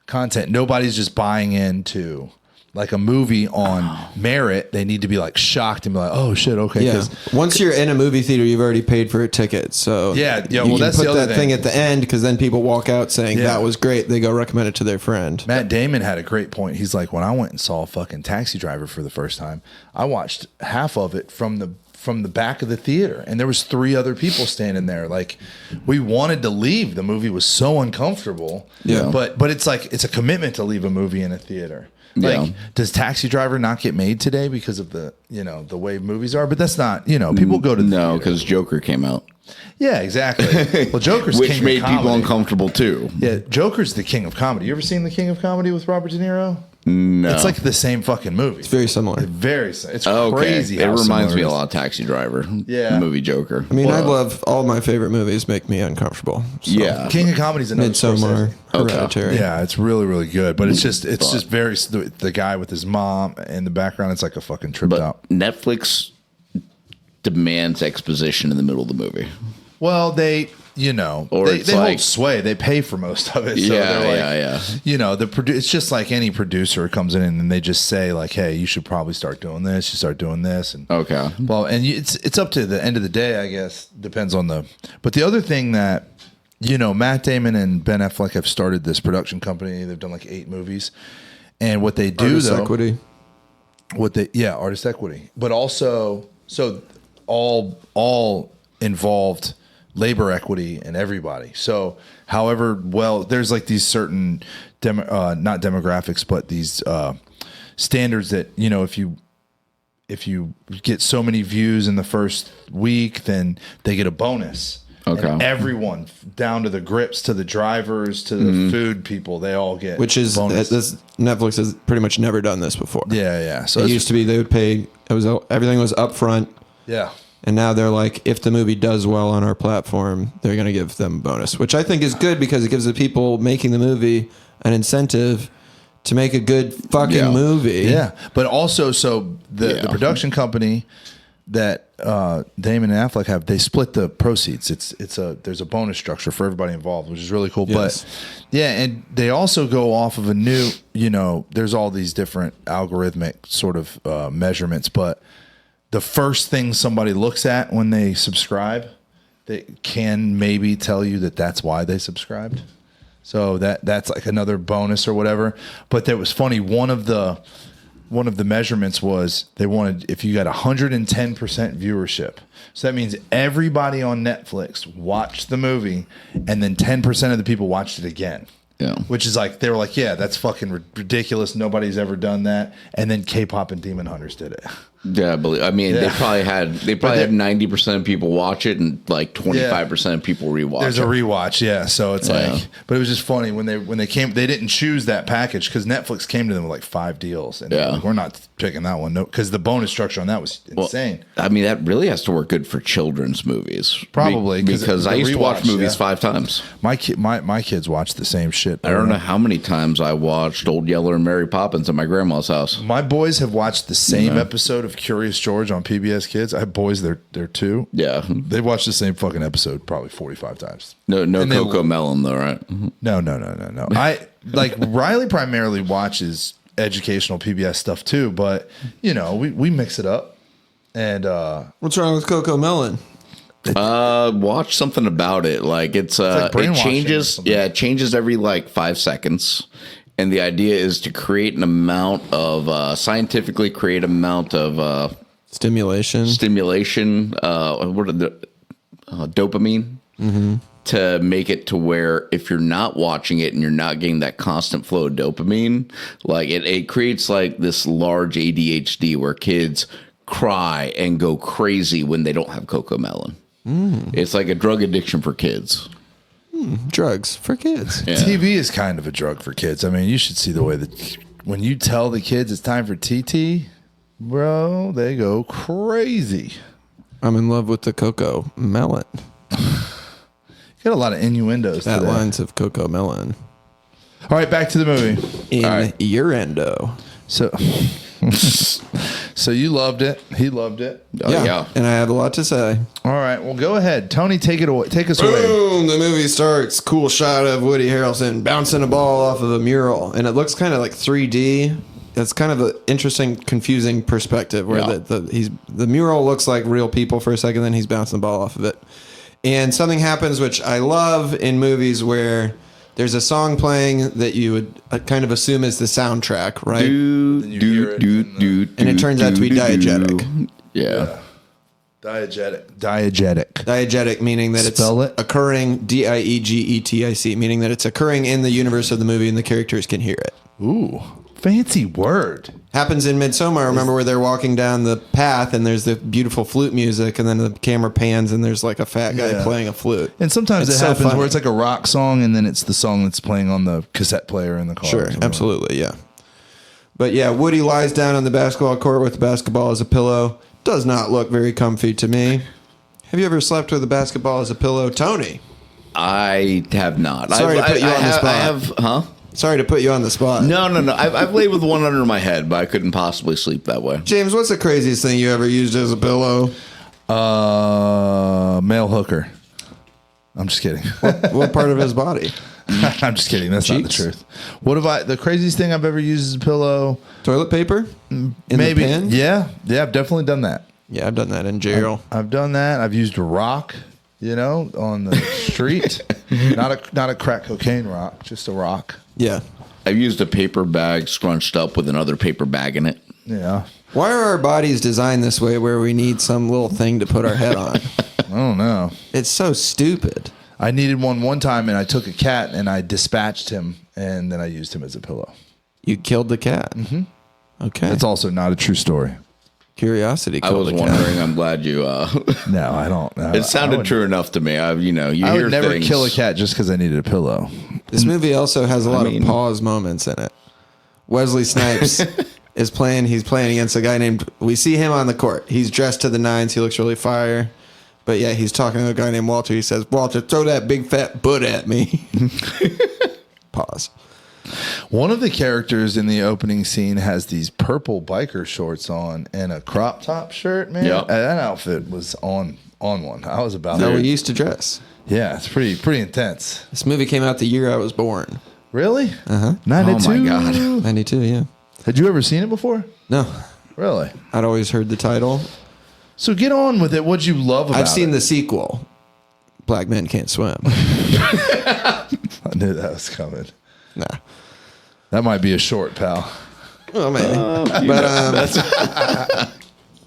A: content. Nobody's just buying into like a movie on merit. They need to be like shocked and be like, oh shit, okay.
C: Yeah.
A: 'cause
C: Once you're in a movie theater, you've already paid for a ticket. So
A: Yeah,
C: you
A: well,
C: can
A: that's
C: put
A: the other
C: that
A: thing.
C: thing at the end because then people walk out saying
A: Yeah.
C: that was great. They go recommend it to their friend.
A: Matt Damon had a great point. He's like, when I went and saw fucking Taxi Driver for the first time, I watched half of it from the from the back of the theater, and there was 3 other people standing there. Like, we wanted to leave. The movie was so uncomfortable.
C: Yeah.
A: But it's like, it's a commitment to leave a movie in a theater. Like, does Taxi Driver not get made today because of the, the way movies are? But that's not, people go to the theater.
D: because Joker came out.
A: Yeah, exactly. Well, Joker's
D: Which
A: king
D: made
A: of comedy.
D: people uncomfortable too.
A: Yeah, Joker's the king of comedy. You ever seen The King of Comedy with Robert De Niro?
D: No.
A: It's like the same fucking movie.
C: It's very similar.
A: It's
D: Okay.
A: crazy.
D: It
A: how
D: reminds
A: similar
D: me
A: it
D: a
A: is.
D: lot of Taxi Driver.
A: Yeah.
D: The movie Joker.
C: I mean, I love all my favorite movies make me uncomfortable. So.
D: Yeah.
A: King of Comedy's another
C: Midsommar,
D: Okay.
C: Hereditary.
A: Yeah, it's really, really good. But it's just very, the guy with his mom in the background, it's like a fucking tripped
D: But
A: out.
D: Netflix demands exposition in the middle of the movie.
A: Well, they
D: Or
A: they
D: it's
A: hold
D: like-
A: sway. They pay for most of it. So
D: Yeah,
A: they're like,
D: yeah.
A: It's just like any producer comes in and they just say like, hey, you should probably start doing this. You start doing this. And
D: Okay.
A: well, and it's up to the end of the day, I guess. Depends on but the other thing that, Matt Damon and Ben Affleck have started this production company. They've done like 8 movies. And what they do
C: Artist
A: though.
C: equity.
A: Artist equity. But also, so all involved labor equity and everybody. So however, there's like these certain not demographics, but these standards that, if you get so many views in the first week, then they get a bonus.
D: Okay.
A: And everyone down to the grips, to the drivers, to the food people, they all get
C: Which is
A: bonus.
C: Netflix has pretty much never done this before.
A: Yeah. So
C: It used to be they would pay. Everything was upfront.
A: yeah.
C: And now they're like, if the movie does well on our platform, they're going to give them a bonus, which I think is good because it gives the people making the movie an incentive to make a good fucking movie.
A: Yeah, but also, so the production company that Damon and Affleck have, they split the proceeds. There's a bonus structure for everybody involved, which is really cool.
C: Yes.
A: But yeah, and they also go off of a new, there's all these different algorithmic sort of measurements, but the first thing somebody looks at when they subscribe, they can maybe tell you that that's why they subscribed. So that's like another bonus or whatever. But that was funny. One of the measurements was they wanted, if you got 110% viewership. So that means everybody on Netflix watched the movie and then 10% of the people watched it again.
D: Yeah.
A: Which is like, they were like, yeah, that's fucking ridiculous. Nobody's ever done that. And then K-pop and Demon Hunters did it.
D: Yeah, they probably had 90% of people watch it and like 25% of people rewatch
A: There's
D: it.
A: a rewatch, yeah. So it's like, but it was just funny when they came. They didn't choose that package because Netflix came to them with like 5 deals, and like, we're not picking that one. No, because the bonus structure on that was insane.
D: I mean, that really has to work good for children's movies,
A: Probably
D: because I used to watch
A: rewatch,
D: movies 5 times.
A: My kids watch the same shit.
D: I don't know how many times I watched Old Yeller and Mary Poppins at my grandma's house.
A: My boys have watched the same episode of Curious George on PBS Kids. I have boys, they're 2.
D: Yeah,
A: They've watched the same fucking episode probably 45 times.
D: no
A: And
D: Coco Melon though, right?
A: No. I like Riley primarily watches educational PBS stuff too, but we mix it up. And
C: What's wrong with Coco Melon?
D: Watch something about it. Like it's
A: like
D: it
A: brainwashing or
D: changes.
A: something.
D: Yeah, it changes every like 5 seconds. And the idea is to create an amount of scientifically create amount of
C: Stimulation.
D: what are the dopamine to make it to where if you're not watching it and you're not getting that constant flow of dopamine, like it creates like this large ADHD where kids cry and go crazy when they don't have Coco Melon. It's like a drug addiction for kids.
C: Drugs for kids.
D: Yeah.
A: TV is kind of a drug for kids. I mean, you should see the way that when you tell the kids it's time for TT, bro, they go crazy.
C: I'm in love with the Coco Melon.
A: Got a lot of innuendos
C: That
A: today.
C: lines of Coco Melon.
A: All right, back to the movie.
C: In your endo.
A: So, so you loved it. He loved it.
D: Oh, yeah.
C: And I have a lot to say.
A: All right, well, go ahead, Tony. Take it away. Take us away.
C: Boom! The movie starts. Cool shot of Woody Harrelson bouncing a ball off of a mural, and it looks kind of like 3D. That's kind of an interesting, confusing perspective where the mural looks like real people for a second, then he's bouncing the ball off of it. And something happens which I love in movies where there's a song playing that you would kind of assume is the soundtrack, right?
A: you hear it in
C: And it turns out to be diegetic.
D: Yeah.
A: Diegetic.
C: Meaning that
A: Spell
C: it's
A: it.
C: occurring, Diegetic, meaning that it's occurring in the universe of the movie and the characters can hear it.
A: Ooh, fancy word.
C: Happens in Midsommar. I remember where they're walking down the path and there's the beautiful flute music, and then the camera pans and there's like a fat guy playing a flute.
A: And sometimes
C: It's
A: it
C: so
A: happens
C: funny.
A: where it's like a rock song, and then it's the song that's playing on the cassette player in the car. or
C: Sure,
A: something.
C: absolutely, yeah. But yeah, Woody lies down on the basketball court with the basketball as a pillow. Does not look very comfy to me. Have you ever slept with a basketball as a pillow, Tony?
D: I have not.
C: Sorry to put you on the spot.
D: I have, huh?
C: Sorry to put you on the spot.
D: No. I've laid with one under my head, but I couldn't possibly sleep that way.
C: James, what's the craziest thing you ever used as a pillow?
A: Male hooker. I'm just kidding.
C: What part of his body?
A: I'm just kidding. That's not the
C: Cheeks?
A: truth. What have I? The craziest thing I've ever used as a pillow?
C: Toilet paper? In
A: Maybe.
C: the pen?
A: Yeah. I've definitely done that.
C: Yeah, I've done that in jail.
A: I've done that. I've used a rock, on the street. not a crack cocaine rock, just a rock.
C: Yeah.
D: I've used a paper bag scrunched up with another paper bag in it.
A: Yeah.
C: Why are our bodies designed this way where we need some little thing to put our head on?
A: I don't know.
C: It's so stupid.
A: I needed one time, and I took a cat and I dispatched him, and then I used him as a pillow.
C: You killed the cat. Mm-hmm. Okay.
A: That's also not a true story.
C: Curiosity
D: I
C: killed
D: was
C: the cat.
D: wondering. I'm glad you.
A: No, I don't.
D: It sounded true enough to me. You
A: I
D: hear
A: would never
D: things.
A: kill a cat just because I needed a pillow.
C: This movie also has a lot
D: mean-
C: of pause moments in it. Wesley Snipes is playing. He's playing against a guy named. We see him on the court. He's dressed to the nines. He looks really fire. But yeah, he's talking to a guy named Walter. He says, "Walter, throw that big fat butt at me." Pause.
A: One of the characters in the opening scene has these purple biker shorts on and a crop top shirt, man.
D: Yep.
A: That outfit was on one. I was about
C: How
A: there.
C: we used to dress.
A: Yeah, it's pretty intense.
C: This movie came out the year I was born.
A: Really? 92?
D: Oh my God.
C: 92, yeah.
A: Had you ever seen it before?
C: No,
A: Really?
C: I'd always heard the title.
A: So get on with it. What'd you love about
C: I've seen
A: it?
C: the sequel. Black Men Can't Swim.
A: I knew that was coming.
C: Nah.
A: That might be a short, pal.
C: Well, maybe. But I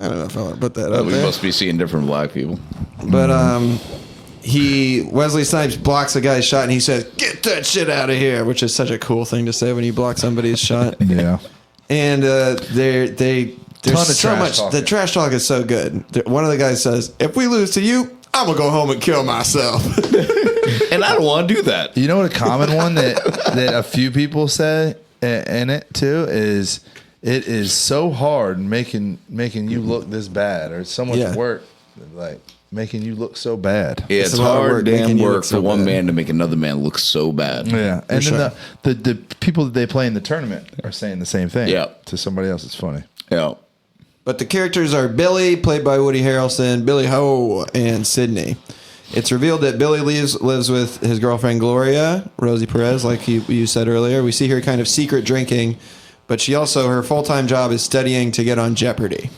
C: don't know if I want to put that up
D: We
C: there.
D: must be seeing different black people.
C: But Wesley Snipes blocks a guy's shot and he says, "Get that shit out of here," which is such a cool thing to say when you block somebody's shot.
A: Yeah.
C: And there's
A: Ton of
C: so
A: trash
C: much.
A: talking.
C: The trash talk is so good. One of the guys says, "If we lose to you, I'm gonna go home and kill myself."
D: And I don't want to do that.
A: You know what a common one that a few people say in it too is it is so hard making you look this bad, or so much
C: Yeah.
A: work like making you look so bad.
D: Yeah,
C: It's
D: it's
C: a lot of
D: hard
C: work
D: damn
C: making you
D: work
C: look so
D: for one
C: bad.
D: man to make another man look so bad.
A: Yeah, and
C: sure.
A: then the people that they play in the tournament are saying the same thing.
D: Yeah.
A: To somebody else, it's funny.
D: Yeah.
C: But the characters are Billy, played by Woody Harrelson, Billy Ho, and Sydney. It's revealed that Billy lives with his girlfriend Gloria, Rosie Perez, like you said earlier. We see her kind of secret drinking, but her full-time job is studying to get on Jeopardy.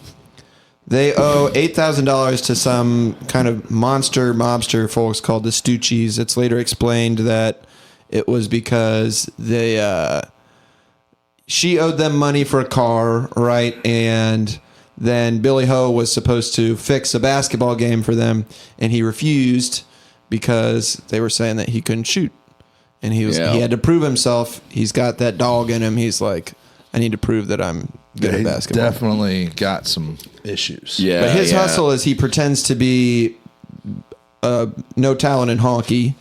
C: They owe $8,000 to some kind of monster mobster folks called the Stucci's. It's later explained that it was because she owed them money for a car, right? And then Billy Ho was supposed to fix a basketball game for them, and he refused because they were saying that he couldn't shoot. And he had to prove himself. He's got that dog in him. He's like, I need to prove that I'm good at
A: He's
C: basketball.
A: definitely got some issues.
D: Yeah.
C: But his hustle is he pretends to be no talent in hockey.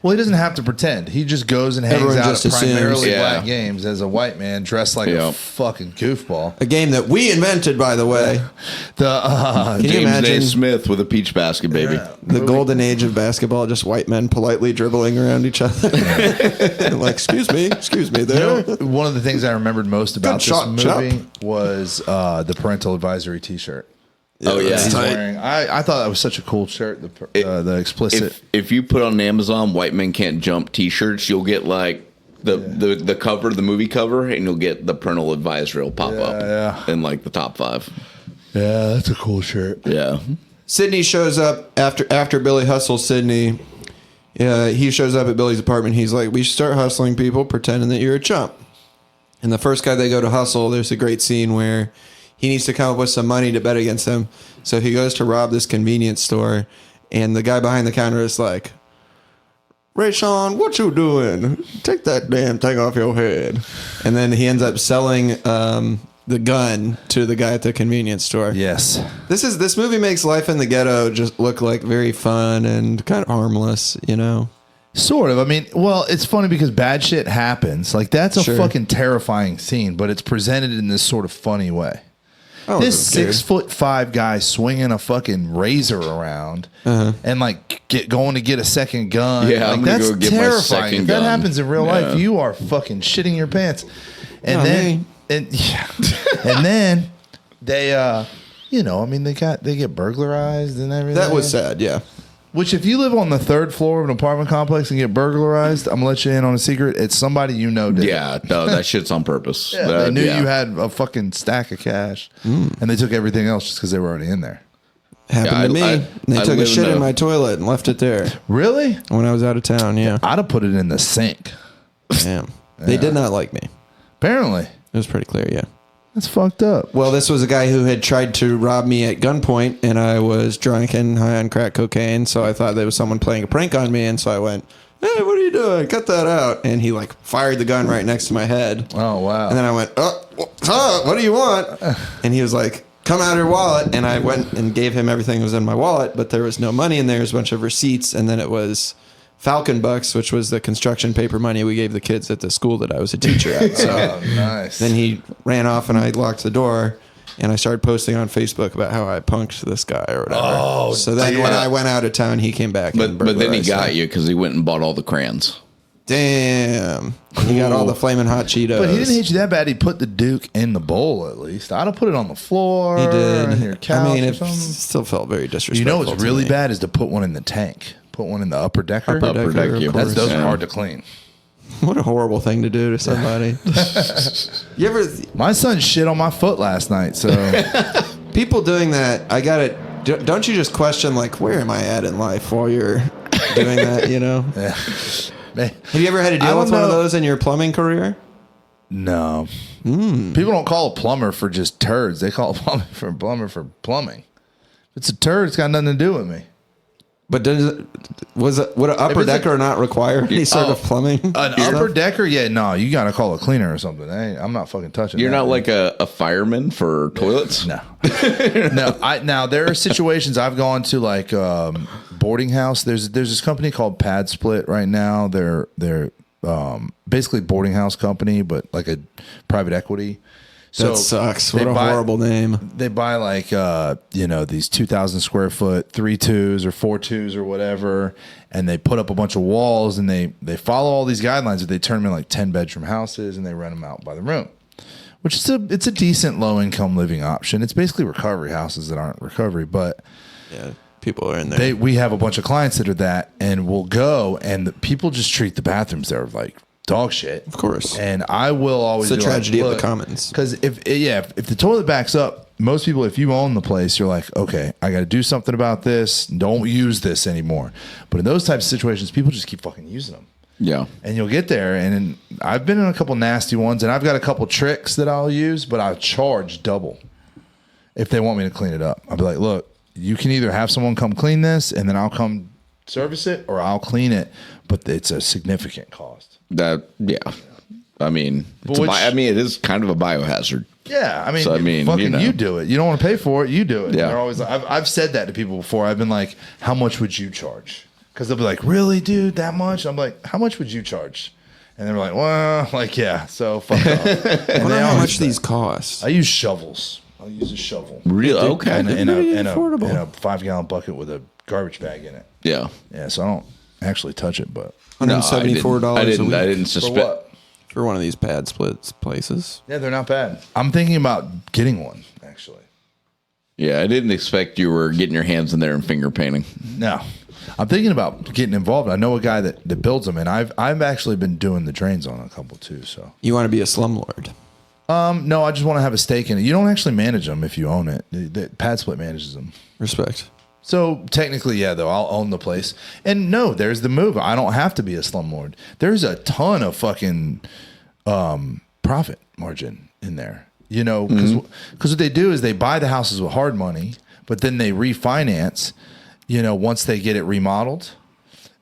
A: Well, he doesn't have to pretend. He just goes and hangs
C: Everyone
A: out
C: just
A: at
C: assumes.
A: primarily
D: Yeah.
A: black games as a white man dressed like
D: Yeah.
A: a fucking goofball.
C: A game that we invented, by the way.
A: The
C: Can you
D: James
C: imagine
D: A. Smith with a peach basket, baby.
C: the golden age of basketball? Just white men politely dribbling around each other. Like, excuse me there.
A: one of the things I remembered most about
C: Good shot,
A: this movie
C: chap.
A: was the parental advisory T-shirt.
D: Oh yeah.
A: He's
C: tight.
A: wearing. I thought that was such a cool shirt. The explicit.
D: If you put on Amazon "White Men Can't Jump" T-shirts, you'll get like the cover, the movie cover, and you'll get the parental advisory will pop up in like the top 5.
A: Yeah, that's a cool shirt.
D: Yeah.
C: Sydney shows up after Billy hustles Sydney. He shows up at Billy's apartment. He's like, we should start hustling people, pretending that you're a chump. And the first guy they go to hustle, there's a great scene where he needs to come up with some money to bet against him. So he goes to rob this convenience store, and the guy behind the counter is like, Rayshawn, what you doing? Take that damn thing off your head. And then he ends up selling the gun to the guy at the convenience store.
A: Yes.
C: This movie makes life in the ghetto just look like very fun and kind of harmless, you know?
A: Sort of. I mean, well, it's funny because bad shit happens. Like, that's a
C: Sure.
A: fucking terrifying scene, but it's presented in this sort of funny way.
C: Oh,
A: This
C: it was
A: 6'5" guy swinging a fucking razor around and like going to get a second gun.
D: Yeah,
A: like,
D: I'm gonna
A: that's
D: go get my
A: terrifying.
D: second
A: If that
D: gun.
A: happens in real life,
D: Yeah.
A: you are fucking shitting your pants. And
C: Not
A: then,
C: me.
A: and then they, you know, I mean, they get burglarized and everything.
C: That was sad, yeah.
A: Which, if you live on the third floor of an apartment complex and get burglarized, I'm gonna let you in on a secret. It's somebody you know did.
D: Yeah, no, that shit's on purpose.
A: Yeah, they knew you had a fucking stack of cash, and they took everything else just because they were already in there.
C: Happened
D: Yeah,
C: to me.
D: I
C: They took a
D: live
C: shit
D: in
C: in
D: a-
C: my toilet and left it there
A: Really?
C: when I was out of town, yeah.
A: I'd have put it in the sink.
C: Damn. They did not like me.
A: Apparently,
C: It was pretty clear, yeah.
A: that's fucked up.
C: Well, this was a guy who had tried to rob me at gunpoint, and I was drunk and high on crack cocaine, so I thought there was someone playing a prank on me, and so I went, hey, what are you doing? Cut that out. And he like fired the gun right next to my head.
A: Oh wow!
C: And then I went, what do you want? And he was like, come out of your wallet. And I went and gave him everything that was in my wallet, but there was no money in there. There was a bunch of receipts, and then it was Falcon Bucks, which was the construction paper money we gave the kids at the school that I was a teacher at. So
A: Oh, nice.
C: then he ran off, and I locked the door, and I started posting on Facebook about how I punked this guy or whatever.
A: Oh,
C: so then when
A: damn.
C: I went out of town, he came back. and
D: But then he
C: burglarized
D: got
C: me.
D: you because he went and bought all the crayons.
C: Damn. He got all the flaming hot Cheetos.
A: But he didn't hit you that bad. He put the Duke in the bowl at least. I'd have put it on the floor.
C: He did.
A: On your couch.
C: I mean,
A: or
C: it
A: something.
C: still felt very disrespectful.
A: You know what's
C: to
A: really
C: me.
A: bad is to put one in the tank. Put one in the upper decker.
C: Upper decker, of course.
A: Those are
D: Yeah.
A: hard to clean.
C: What a horrible thing to do to somebody. You ever
A: My son shit on my foot last night, so
C: people doing that? I got it. Don't you just question like, where am I at in life while you're doing that? You know.
A: yeah. Man,
C: Have you ever had to
A: I
C: deal
A: don't
C: with one of
A: know.
C: those in your plumbing career?
A: no. People don't call a plumber for just turds. They call a plumber for plumbing. If it's a turd, it's got nothing to do with me.
C: But would an upper
A: it's a-
C: decker not require any sort of plumbing?
A: An upper decker, yeah, no, you got to call a cleaner or something. I'm not fucking touching.
D: You're
A: that.
D: not like a fireman for toilets?
A: No, no. Now there are situations I've gone to like boarding house. There's this company called Pad Split right now. They're basically boarding house company, but like a private equity.
C: That sucks. What
A: they
C: a horrible name.
A: They buy like these 2,000 square foot 3-2s or 4-2s or whatever, and they put up a bunch of walls and they follow all these guidelines. But they turn them in like 10-bedroom houses and they rent them out by the room, which is it's a decent low income living option. It's basically recovery houses that aren't recovery, but
C: Yeah, people are in there.
A: we have a bunch of clients that are that, and we'll go and the people just treat the bathrooms there like dog shit.
C: Of course.
A: And I will always
C: It's a
A: be like,
C: tragedy of the
A: "Look,"
C: commons.
A: Because if the toilet backs up, most people, if you own the place, you're like, okay, I got to do something about this. Don't use this anymore. But in those types of situations, people just keep fucking using them.
D: Yeah.
A: And you'll get there, and I've been in a couple nasty ones, and I've got a couple tricks that I'll use, but I'll charge double if they want me to clean it up. I'll be like, look, you can either have someone come clean this, and then I'll come service it, or I'll clean it, but it's a significant cost.
D: I mean,
A: But
D: it is kind of a biohazard.
A: Yeah, I mean,
D: So, I mean,
A: fucking
D: you know.
A: you do it. You don't want to pay for it, you do it.
D: Yeah.
A: They're always like, I've said that to people before. I've been like, how much would you charge? Because they'll be like, really, dude, that much? I'm like, how much would you charge? And they're like, well, like, yeah, so fuck off.
C: I
A: And
C: wonder
A: they
C: how
A: always
C: much
A: say-
C: these cost.
A: I use shovels. I'll use a shovel.
D: Really? Okay.
A: In a
C: Pretty affordable.
A: 5-gallon bucket with a garbage bag in it.
D: Yeah.
A: Yeah, so I don't actually touch it, but
C: $174
D: I
C: a
D: didn't
C: week
D: suspect.
C: for one of these pad splits places.
A: Yeah, they're not bad. I'm thinking about getting one, actually.
D: Yeah, I didn't expect you were getting your hands in there and finger painting.
A: No, I'm thinking about getting involved. I know a guy that builds them, and I've actually been doing the drains on a couple too. So
C: You want to be a slumlord.
A: no, I just want to have a stake in it. You don't actually manage them if you own it. The Pad Split manages them.
C: Respect.
A: So technically, yeah, though I'll own the place. And no, there's the move. I don't have to be a slumlord. There's a ton of fucking profit margin in there. You know, because what they do is they buy the houses with hard money, but then they refinance, you know, once they get it remodeled.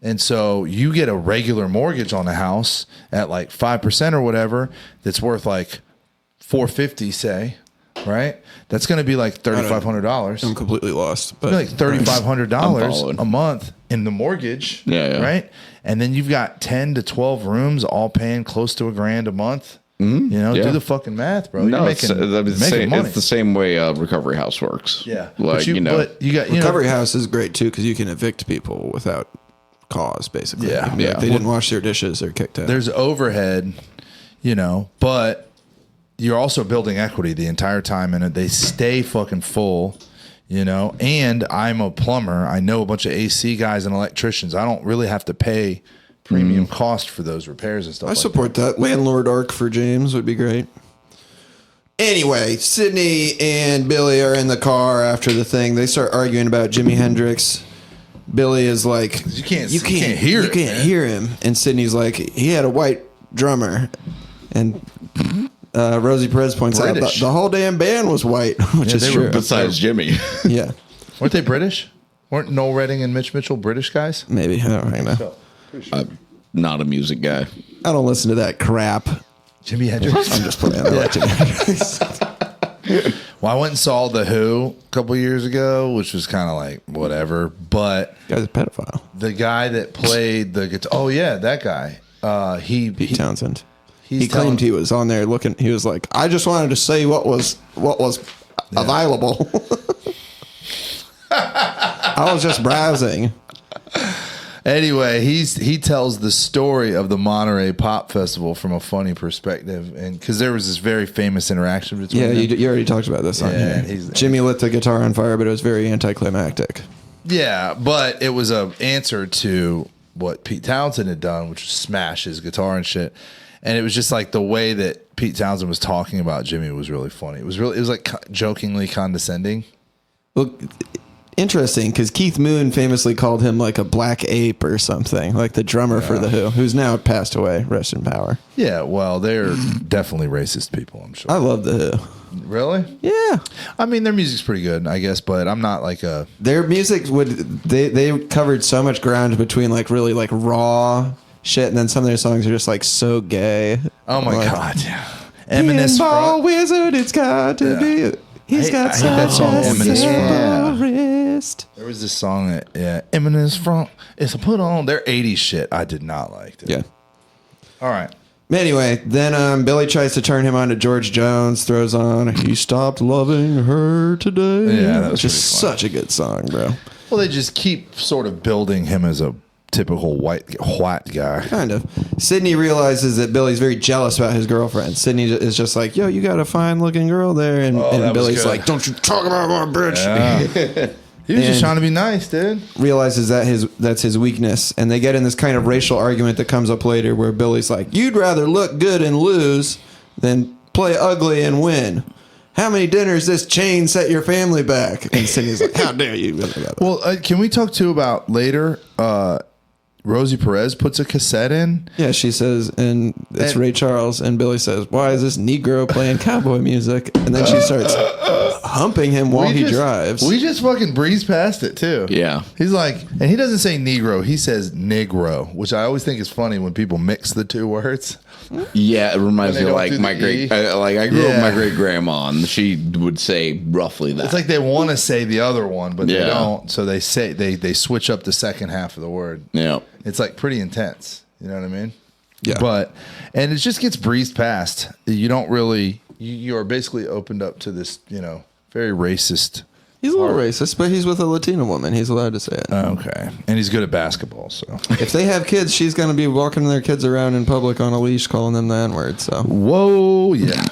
A: And so you get a regular mortgage on a house at like 5% or whatever that's worth like $450, say, right? That's going to be like $3,500.
C: I'm completely lost. But
A: Like $3,500
D: following.
A: a month in the mortgage,
D: Yeah.
A: right? And then you've got 10 to 12 rooms, all paying close to $1,000 a month. You know,
D: Yeah.
A: do the fucking math, bro.
D: No,
A: You're
D: it's
A: making
D: the same.
A: money.
D: It's the same way Recovery House works.
A: Yeah,
D: like
A: but
D: you know,
A: but you got
C: Recovery House is great too because you can evict people without cause, basically.
A: Yeah.
C: Like,
D: Yeah.
C: they didn't wash their dishes, they're kicked out.
A: there's overhead, you know, but you're also building equity the entire time in it. They stay fucking full, you know. And I'm a plumber. I know a bunch of AC guys and electricians. I don't really have to pay premium cost for those repairs and stuff.
C: I
A: like
C: support that. Landlord arc for James would be great. Anyway, Sydney and Billy are in the car after the thing. They start arguing about Jimi Hendrix. Billy is like,
A: You can't hear
C: You
A: it,
C: can't
A: man."
C: hear him. And Sydney's like, he had a white drummer. And Rosie Perez points out
A: British.
C: the whole damn band was white, which
A: Yeah,
C: is
A: they
C: true.
A: were
D: besides Jimmy.
C: Yeah,
A: Weren't they British? Weren't Noel Redding and Mitch Mitchell British guys?
C: maybe. I don't know.
D: I'm not a music guy.
C: I don't listen to that crap.
A: Jimi Hendrix.
C: I'm just playing. I like Jimi Hendrix.
A: Well, I went and saw The Who a couple years ago, which was kind of like whatever. But
C: Guy's a pedophile.
A: the guy that played the guitar, oh yeah, that guy.
C: Pete Townsend.
A: he's
C: He claimed
A: telling-
C: he was on there looking. He was like, I just wanted to say what was available. I was just browsing.
A: Anyway, he tells the story of the Monterey Pop Festival from a funny perspective, and because there was this very famous interaction between
C: Yeah,
A: them.
C: you already talked about this on
A: Yeah,
C: here.
A: he's-
C: Jimmy lit the guitar on fire, but it was very anticlimactic.
A: Yeah, but it was a answer to what Pete Townsend had done, which was smash his guitar and shit. And it was just like the way that Pete Townsend was talking about Jimmy was really funny. It was like jokingly condescending.
C: Well, interesting, because Keith Moon famously called him like a black ape or something, like the drummer for The Who, who's now passed away. Rest in power.
A: Yeah, well, they're definitely racist people, I'm sure.
C: I love The Who.
A: Really?
C: Yeah.
A: I mean, their music's pretty good, I guess, but I'm not like a...
C: Their music they covered so much ground between like really like raw shit, and then some of their songs are just like so gay.
A: Oh my
C: Like,
A: God, yeah. Eminence
C: Pinball
A: Front.
C: Wizard, it's got to be. He's
A: I
C: got
A: hate that
C: such
A: song,
C: a
A: Eminence
C: simple
A: Front.
C: wrist.
A: There was this song that, yeah, Eminence Front. It's a put on. Their 80s shit I did not like. Dude.
C: Yeah.
A: All right.
C: Anyway, then Billy tries to turn him on to George Jones, throws on "He Stopped Loving Her Today."
A: Yeah, that was
C: which is
A: pretty funny.
C: such a good song, bro.
A: Well, they just keep sort of building him as a typical white guy.
C: Kind of. Sydney realizes that Billy's very jealous about his girlfriend. Sydney is just like, "Yo, you got a fine looking girl there," and,
A: that
C: and
A: was
C: Billy's
A: good.
C: like, "Don't you talk about my bitch."
A: He was just
C: And-
A: trying to be nice, dude.
C: Realizes that that's his weakness, and they get in this kind of racial argument that comes up later, where Billy's like, "You'd rather look good and lose than play ugly and win. How many dinners this chain set your family back?" And Sydney's like, "How dare you?"
A: Well, can we talk too about later? Rosie Perez puts a cassette in.
C: Yeah, she says, and it's
A: And-
C: Ray Charles, and Billy says, "Why is this Negro playing cowboy music?" And then she starts humping him while he drives.
A: We just fucking breeze past it too.
D: Yeah.
A: He's like, and he doesn't say Negro, he says Negro, which I always think is funny when people mix the two words.
D: Yeah, it reminds
A: When
D: me
A: they
D: of
A: don't do
D: like my
A: the
D: great,
A: E.
D: I grew up with
A: Yeah.
D: my great grandma, and she would say roughly that.
A: It's like they want to say the other one, but they
D: Yeah.
A: don't. So they say they switch up the second half of the word.
D: yeah,
A: It's like pretty intense. You know what I mean?
C: Yeah.
A: But and it just gets breezed past. You don't really. You are basically opened up to this. Very racist.
C: He's a little racist, but he's with a Latina woman. He's allowed to say it.
A: Okay, and he's good at basketball. So
C: If they have kids, she's going to be walking their kids around in public on a leash, calling them the N-word. So
A: whoa, yeah,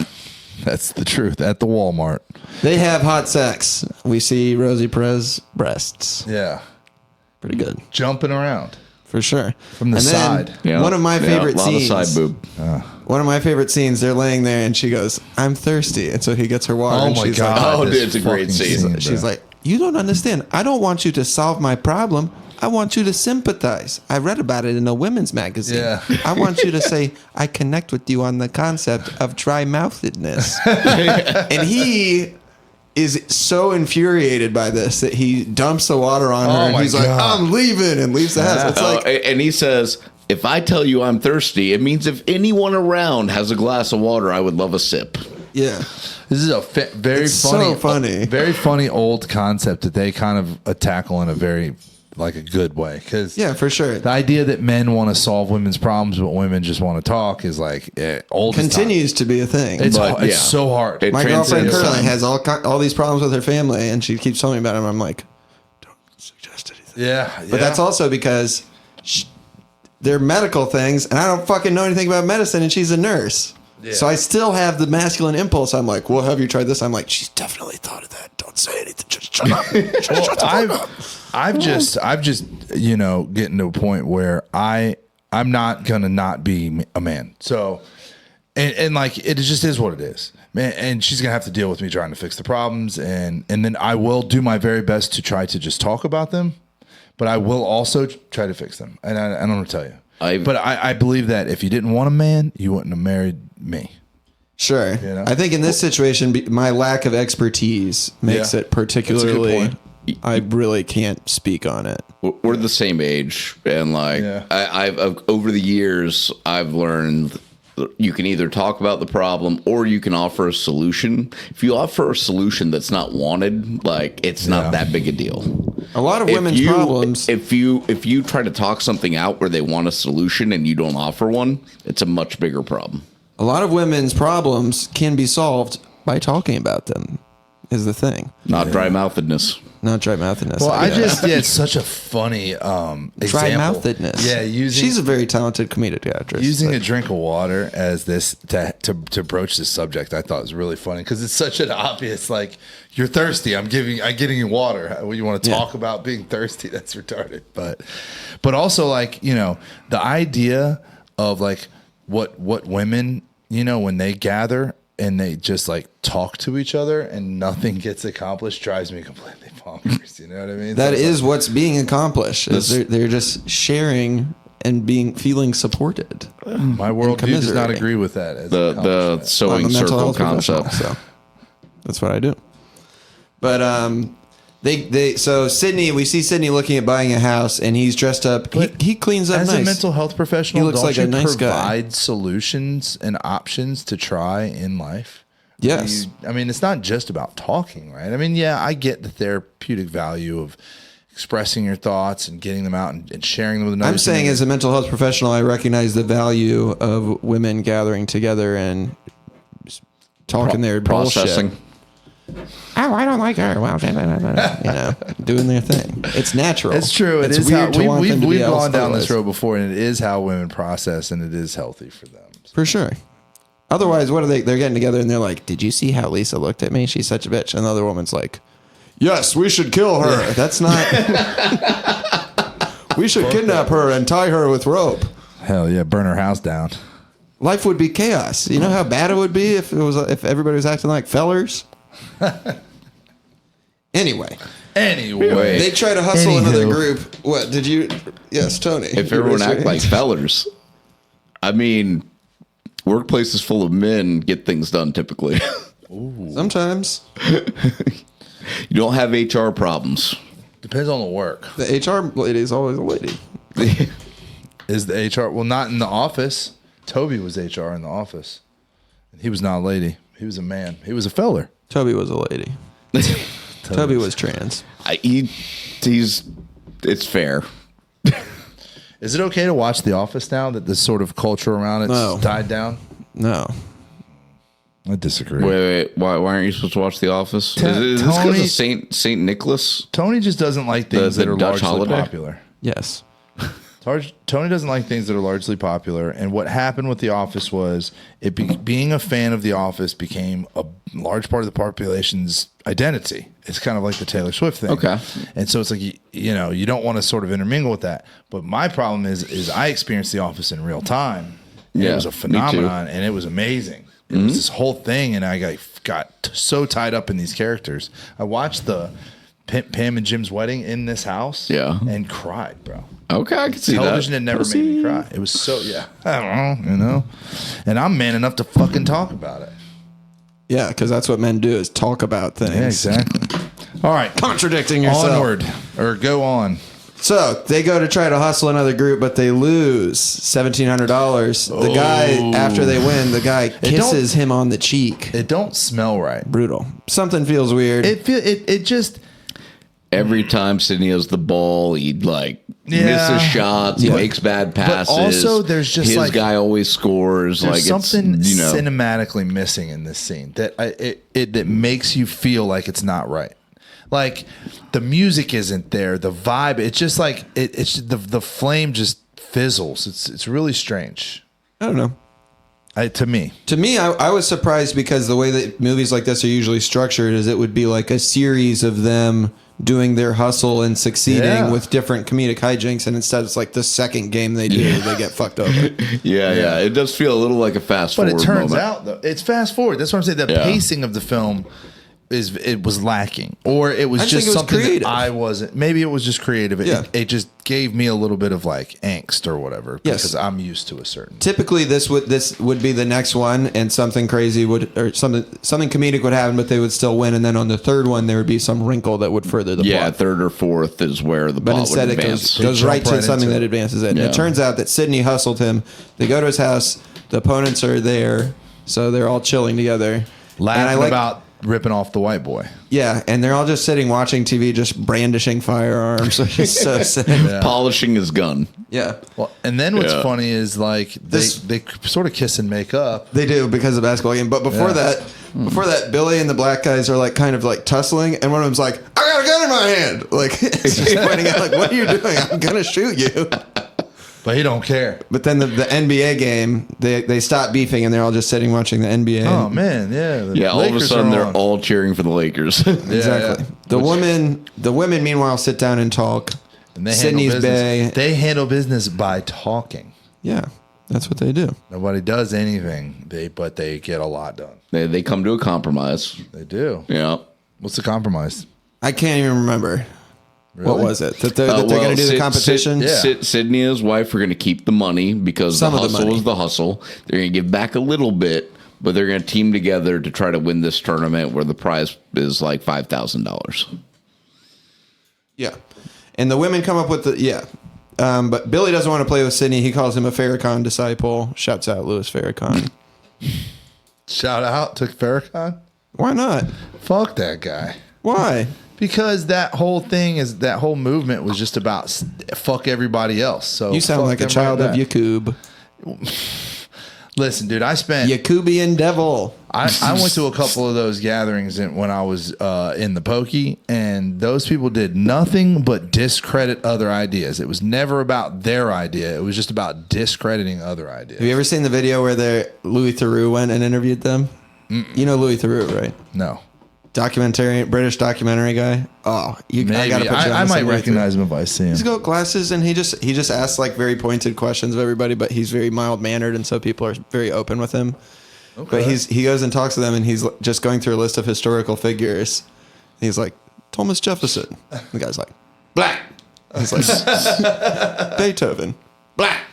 A: that's the truth at the Walmart.
C: they have hot sex. We see Rosie Perez breasts.
A: Yeah,
C: Pretty good,
A: jumping around.
C: for sure.
A: From the
C: And then
A: side.
D: yeah.
C: One of my favorite
D: a lot
C: scenes.
D: of side boob.
C: One of my favorite scenes. They're laying there, and she goes, "I'm thirsty," and so he gets her water.
A: Oh
C: and
A: my
C: she's like,
A: god!
D: Oh,
A: this
D: dude, it's a great
A: fucking
D: scene.
A: bro.
C: she's like, "You don't understand. I don't want you to solve my problem. I want you to sympathize. I read about it in a women's magazine.
A: Yeah.
C: I want you to say, I connect with you on the concept of dry-mouthedness. And he is so infuriated by this that he dumps the water on her.
A: Oh
C: And
A: my
C: he's like,
A: God.
C: I'm leaving, and leaves the house. It's like,
D: And he says, if I tell you I'm thirsty, it means if anyone around has a glass of water, I would love a sip.
C: yeah.
A: This is a very
C: It's
A: funny,
C: so funny.
A: very funny old concept that they kind of tackle in a very like a good way. Because
C: Yeah, for sure.
A: the idea that men want to solve women's problems, but women just want to talk is like old. as time.
C: Continues to be a thing.
A: It's
D: But,
A: it's
D: yeah.
A: so hard.
D: It
C: My girlfriend
D: transcends
C: currently
D: time.
C: has all these problems with her family, and she keeps telling me about them. I'm like, don't suggest anything.
A: yeah,
C: But that's also because they're medical things, and I don't fucking know anything about medicine, and she's a nurse.
A: Yeah.
C: So I still have the masculine impulse. I'm like, well, have you tried this? I'm like, she's definitely thought of that. Don't say anything. Just shut up. Shut the fuck up.
A: I've just getting to a point where I'm not gonna not be a man. So and like it just is what it is, man. And she's gonna have to deal with me trying to fix the problems, and then I will do my very best to try to just talk about them, but I will also try to fix them. And I don't want to tell you, I believe that if you didn't want a man, you wouldn't have married me.
C: Sure.
A: know?
C: I think in this situation, my lack of expertise makes
A: Yeah.
C: it particularly.
A: That's a good
C: I really can't speak on it.
D: We're the same age, and like
A: Yeah.
D: I've over the years, I've learned you can either talk about the problem or you can offer a solution. If you offer a solution that's not wanted, like it's not that big a deal.
C: A lot of women's problems.
D: If you try to talk something out where they want a solution and you don't offer one, it's a much bigger problem.
C: A lot of women's problems can be solved by talking about them, is the thing.
D: Not dry-mouthedness.
C: Not dry-mouthedness.
A: Well, it's such a funny example.
C: Dry-mouthedness.
A: Yeah,
C: She's a very talented comedic actress.
A: using a drink of water as this to broach this subject, I thought was really funny because it's such an obvious like you're thirsty. I'm getting you water. You want to talk about being thirsty? That's retarded. But also like the idea of like what women when they gather and they just like talk to each other and nothing gets accomplished drives me completely bonkers. You know what I mean?
C: That
A: So it's
C: is
A: like,
C: what's being accomplished. Is they're just sharing and feeling supported.
A: my worldview does not
C: commiserating.
A: agree with that. As
D: The
A: an accomplishment.
D: sewing
C: I'm a mental
D: circle
C: health professional,
D: concept.
C: so that's what I do. But so Sydney, we see Sydney looking at buying a house, and he's dressed up. He cleans up
A: As
C: nice.
A: a mental health professional,
C: He looks
A: don't
C: like
A: you
C: a nice guy.
A: provide solutions and options to try in life?
C: Yes.
A: I mean, it's not just about talking, right? I mean, yeah, I get the therapeutic value of expressing your thoughts and getting them out and sharing them with another.
C: I'm saying
A: human.
C: as a mental health professional, I recognize the value of women gathering together and talking their
D: Processing.
C: bullshit. Oh, I don't like her. Well, doing their thing. It's natural.
A: It's true. It
C: It's
A: is
C: weird
A: how
C: to want them
A: we've
C: to be
A: gone down this
C: otherwise.
A: road before, and it is how women process, and it is healthy for them.
C: For sure. Otherwise, what are they? They're getting together and they're like, "Did you see how Lisa looked at me? She's such a bitch." And the other woman's like, "Yes, we should kill her. That's not. We should kidnap her and tie her with rope.
A: Hell yeah, burn her house down.
C: Life would be chaos. You know how bad it would be if if everybody was acting like fellers." Anyway, they try to hustle another
A: Anywho.
C: group. What did you? Yes, Tony.
D: If
C: You
D: everyone
C: raised your
D: act like
C: hand.
D: fellers, I mean, workplaces full of men get things done typically.
C: Sometimes
D: You don't have HR problems.
A: Depends on the work.
C: the HR lady is always a lady.
A: Is the HR not in the office? Toby was HR in the office. He was not a lady. He was a man. He was a feller.
C: Toby was a lady. Toby was trans.
D: It's fair.
A: Is it okay to watch The Office now that this sort of culture around it's
C: No.
A: died down?
C: No.
A: I disagree.
D: Wait. Why aren't you supposed to watch The Office? Is this because of Saint Nicholas?
A: Tony just doesn't like things
D: The
A: that are
D: Dutch
A: largely
D: holiday?
A: popular.
C: Yes.
A: Tony doesn't like things that are largely popular, and what happened with The Office was being a fan of The Office became a large part of the population's identity. It's kind of like the Taylor Swift thing.
D: Okay.
A: And so it's like, you don't want to sort of intermingle with that. But my problem is I experienced The Office in real time. And
D: Yeah,
A: it was a
D: me too.
A: phenomenon, and it was amazing. It was this whole thing, and I got so tied up in these characters. I watched the Pam and Jim's wedding in this house.
D: Yeah.
A: And cried, bro.
D: Okay, I can see
A: Television
D: that.
A: had never made me cry. It was so, I don't know, you know? And I'm man enough to fucking talk about it.
C: Yeah, because that's what men do is talk about things.
A: Yeah, exactly. All right.
C: Contradicting yourself.
A: Onward. Or go on.
C: So they go to try to hustle another group, but they lose $1,700. The guy, after they win, the guy kisses him on the cheek.
A: It don't smell right.
C: Brutal. Something feels weird.
A: It just...
D: Every time Sidney has the ball, he'd misses shots, he makes bad passes.
A: But also, there's just
D: his guy always scores.
A: There's something
D: it's,
A: cinematically missing in this scene that that makes you feel like it's not right. Like the music isn't there, the vibe. It's just like it's the flame just fizzles. It's really strange.
C: I don't know.
A: To me,
C: I was surprised because the way that movies like this are usually structured is it would be like a series of them doing their hustle and succeeding with different comedic hijinks, and instead it's like the second game they do, they get fucked over.
D: Yeah. It does feel a little like a fast forward.
A: But it turns
D: moment.
A: out though, it's fast forward. That's what I'm saying. The pacing of the film it was lacking, or it was just something that I wasn't. Maybe it was just creative. It just gave me a little bit of like angst or whatever because I'm used to a certain.
C: Typically, this would be the next one, and something crazy something comedic would happen, but they would still win. And then on the third one, there would be some wrinkle that would further the plot.
D: Yeah, third or fourth is where the plot would advance.
C: It goes right to something that advances it. And it turns out that Sidney hustled him. They go to his house. The opponents are there, so they're all chilling together,
A: laughing about ripping off the white boy.
C: Yeah, and they're all just sitting watching TV, just brandishing firearms. So sad.
D: Polishing his gun.
C: Yeah.
A: Well, and then what's funny is like they sort of kiss and make up.
C: They do because of the basketball game. But before that, Billy and the black guys are like kind of like tussling, and one of them's like, "I got a gun in my hand!" Like it's just pointing out, like, "What are you doing? I'm gonna shoot you."
A: But he don't care.
C: But then the NBA game, they stop beefing and they're all just sitting watching the NBA.
A: Oh man, yeah.
D: All of a sudden they're all cheering for the Lakers.
C: Exactly. Yeah. The women meanwhile sit down and talk.
A: And they
C: Sydney's Bay.
A: They handle business by talking.
C: Yeah, that's what they do.
A: Nobody does anything, but they get a lot done.
D: They come to a compromise.
A: They do.
D: Yeah.
A: What's the compromise?
C: I can't even remember.
A: Really?
C: What was it? That they're going to do the competition?
D: Sydney and his wife are going to keep the money because the hustle is the hustle. They're going to give back a little bit, but they're going to team together to try to win this tournament where the prize is like $5,000.
C: Yeah. And the women come up with but Billy doesn't want to play with Sydney. He calls him a Farrakhan disciple. Shouts out Louis Farrakhan.
A: Shout out to Farrakhan?
C: Why not?
A: Fuck that guy.
C: Why?
A: Because that whole movement was just about fuck everybody else. So
C: you sound like a child of Yakub.
A: Listen, dude, I spent
C: Yakubian devil.
A: I went to a couple of those gatherings when I was in the pokey, and those people did nothing but discredit other ideas. It was never about their idea. It was just about discrediting other ideas.
C: Have you ever seen the video where Louis Theroux went and interviewed them? You know Louis Theroux, right?
A: No.
C: British documentary guy. Oh, I gotta put you on
A: I might recognize him if I see him.
C: He's got glasses, and he just asks like very pointed questions of everybody, but he's very mild mannered, and so people are very open with him. Okay. But he goes and talks to them, and he's just going through a list of historical figures. He's like Thomas Jefferson. The guy's like black. He's like Beethoven, black.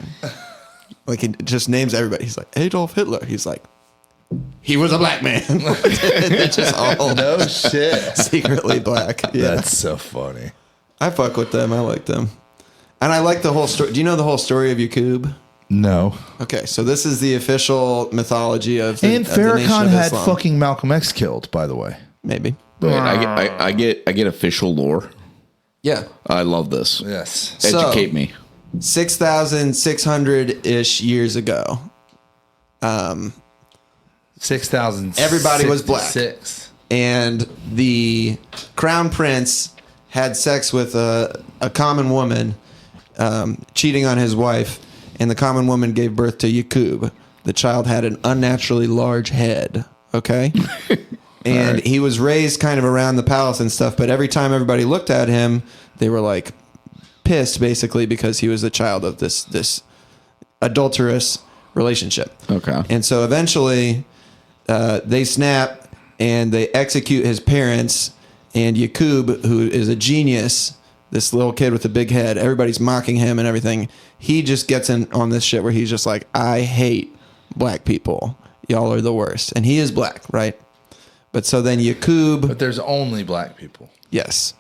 C: Like he just names everybody. He's like Adolf Hitler. He's like, he was a black man. They're just all
A: no shit.
C: Secretly black. Yeah.
A: That's so funny.
C: I fuck with them. I like them. And I like the whole story. Do you know the whole story of Yakub?
A: No.
C: Okay, so this is the official mythology of the,
A: and
C: of the Nation
A: Farrakhan
C: of
A: had
C: Islam.
A: fucking Malcolm X killed, by the way.
C: Maybe.
D: Wait, I get official lore.
C: Yeah.
D: I love this.
A: Yes.
D: Educate me.
C: 6,600-ish years ago.
A: 6,000.
C: Everybody was black.
A: 6.
C: And the crown prince had sex with a common woman, cheating on his wife, and the common woman gave birth to Yakub. The child had an unnaturally large head, okay? And he was raised kind of around the palace and stuff, but every time everybody looked at him, they were like pissed, basically, because he was the child of this adulterous relationship.
D: Okay.
C: And so eventually they snap and they execute his parents, And Yakub, who is a genius, this little kid with a big head, everybody's mocking him and everything. He just gets in on this shit where he's just like, I hate black people. Y'all are the worst. And he is black, right? But so then Yakub...
A: But there's only black people.
C: Yes.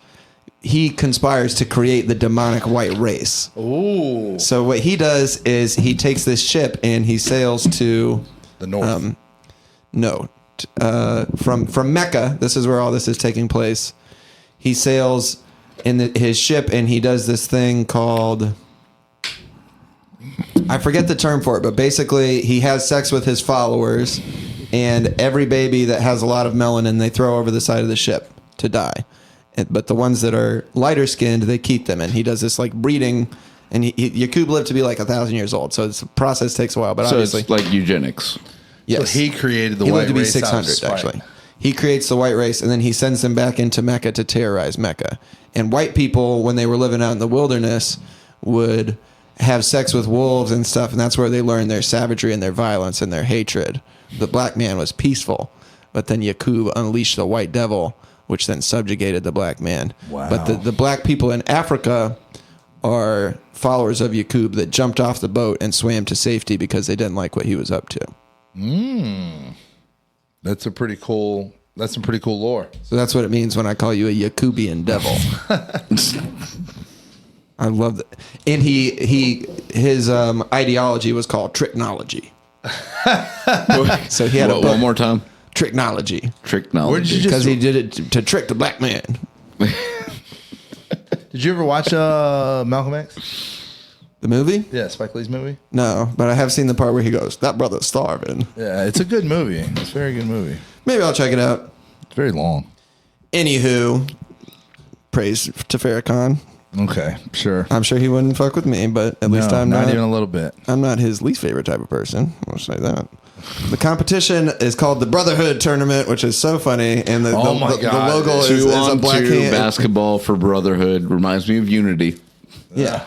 C: He conspires to create the demonic white race.
A: Ooh.
C: So what he does is he takes this ship and he sails to...
A: The north.
C: From Mecca. This is where all this is taking place. He sails in his ship and he does this thing called... I forget the term for it, but basically he has sex with his followers, and every baby that has a lot of melanin they throw over the side of the ship to die. But the ones that are lighter skinned, they keep them. And he does this like breeding, and Yakub lived to be like 1,000 years old. So the process takes a while, but
D: So
C: obviously,
D: it's like eugenics.
C: yes,
A: So he created the
C: he
A: white
C: lived to be
A: race out of
C: 600
A: spite.
C: actually. He creates the white race, and then he sends them back into Mecca to terrorize Mecca. And white people, when they were living out in the wilderness, would have sex with wolves and stuff, and that's where they learned their savagery and their violence and their hatred. The black man was peaceful, but then Yakub unleashed the white devil, which then subjugated the black man.
A: Wow.
C: But the black people in Africa are followers of Yakub that jumped off the boat and swam to safety because they didn't like what he was up to.
A: That's some pretty cool lore.
C: So that's what it means when I call you a Yakubian devil. I love that. And his ideology was called tricknology. So he had a book,
D: One more time.
C: tricknology,
A: Where did you
C: because he did it to trick the black man.
A: Did you ever watch Malcolm X?
C: The movie?
A: Yeah, Spike Lee's movie.
C: No, but I have seen the part where he goes, "That brother's starving."
A: Yeah, it's a good movie. It's a very good movie.
C: Maybe I'll check it out.
A: It's very long.
C: Anywho, praise to Farrakhan.
A: Okay, sure.
C: I'm sure he wouldn't fuck with me, but at least I'm
A: not
C: not
A: even a little bit.
C: I'm not his least favorite type of person. I'll say that. The competition is called the Brotherhood Tournament, which is so funny, and the logo is a
D: 2-on-2
C: black hand.
D: basketball for brotherhood reminds me of unity.
C: Yeah,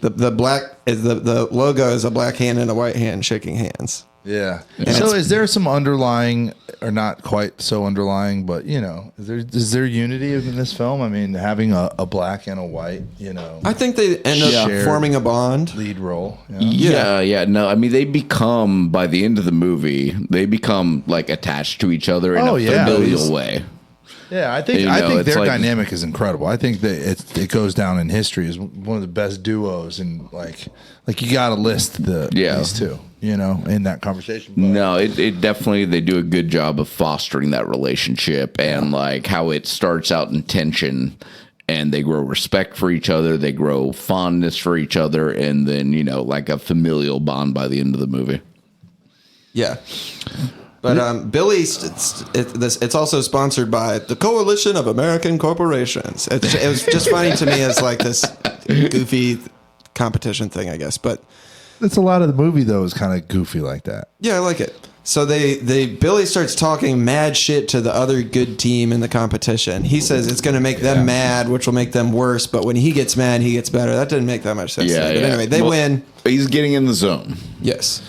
C: the logo is a black hand and a white hand shaking hands.
A: Yeah.
C: And
A: So
C: it's-
A: is there some underlying, or not quite so underlying, but is there unity in this film? I mean, having a black and a white,
C: I think they end up
A: Shared
C: forming a bond.
A: lead role.
D: Yeah. No, I mean, they become, by the end of the movie, they become like attached to each other in
A: Oh,
D: a
A: yeah.
D: familial way.
A: Yeah, I think
D: it's
A: their
D: like-
A: dynamic is incredible. I think that it goes down in history as one of the best duos, and like you got to list these two, in that conversation. But
D: No, it definitely, they do a good job of fostering that relationship and like how it starts out in tension and they grow respect for each other. They grow fondness for each other. And then, like a familial bond by the end of the movie.
C: Yeah. But Billy, it's also sponsored by the Coalition of American Corporations. It was just funny to me as like this goofy competition thing, I guess. But
A: it's a lot of the movie though is kind of goofy like that.
C: yeah, I like it. So Billy starts talking mad shit to the other good team in the competition. He says it's going to make them mad, which will make them worse. But when he gets mad, he gets better. That didn't make that much sense.
D: Yeah,
C: But anyway, they win.
D: He's getting in the zone.
C: Yes.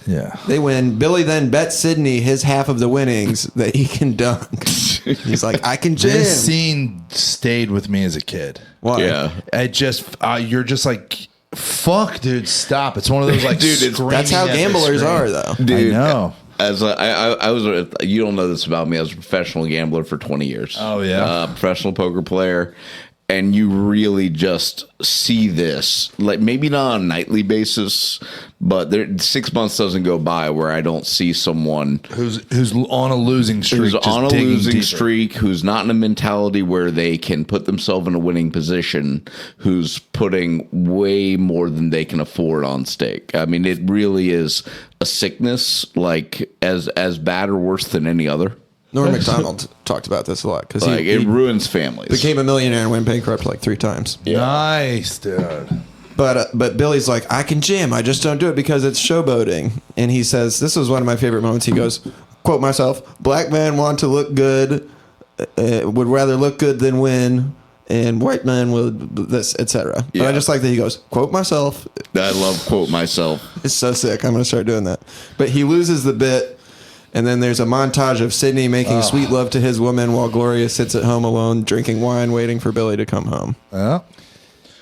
A: Yeah.
C: They win. Billy then bets Sydney his half of the winnings that he can dunk. He's like, I can jam.
A: This scene stayed with me as a kid.
C: Why?
D: Yeah.
A: It just you're just like, fuck, dude, stop. It's one of those like,
D: Dude, it's-
C: That's how
A: screaming at the
C: gamblers
A: screen.
C: are, though.
D: Dude,
A: I know.
D: As I was, you don't know this about me. I was a professional gambler for 20 years.
A: Oh, yeah?
D: Professional poker player. And you really just see this, like maybe not on a nightly basis, but 6 months doesn't go by where I don't see someone
A: Who's on a losing streak.
D: who's
A: just
D: on a
A: digging
D: losing
A: deeper.
D: streak, who's not in a mentality where they can put themselves in a winning position, who's putting way more than they can afford on stake. I mean, it really is a sickness, like as bad or worse than any other.
C: Norm Macdonald talked about this a lot because
D: Like
C: he
D: it ruins families.
C: became a millionaire and went bankrupt like 3 times.
A: Nice, dude.
C: But Billy's like, I can jam. I just don't do it because it's showboating. And he says, this was one of my favorite moments. He goes, quote myself, black men want to look good, would rather look good than win, and white men would this, etc. But
D: Yeah.
C: I just like that he goes, quote myself.
D: I love quote myself.
C: It's so sick. I'm going to start doing that. But he loses the bit And then there's a montage of Sidney making sweet love to his woman while Gloria sits at home alone, drinking wine, waiting for Billy to come home.
A: Yeah.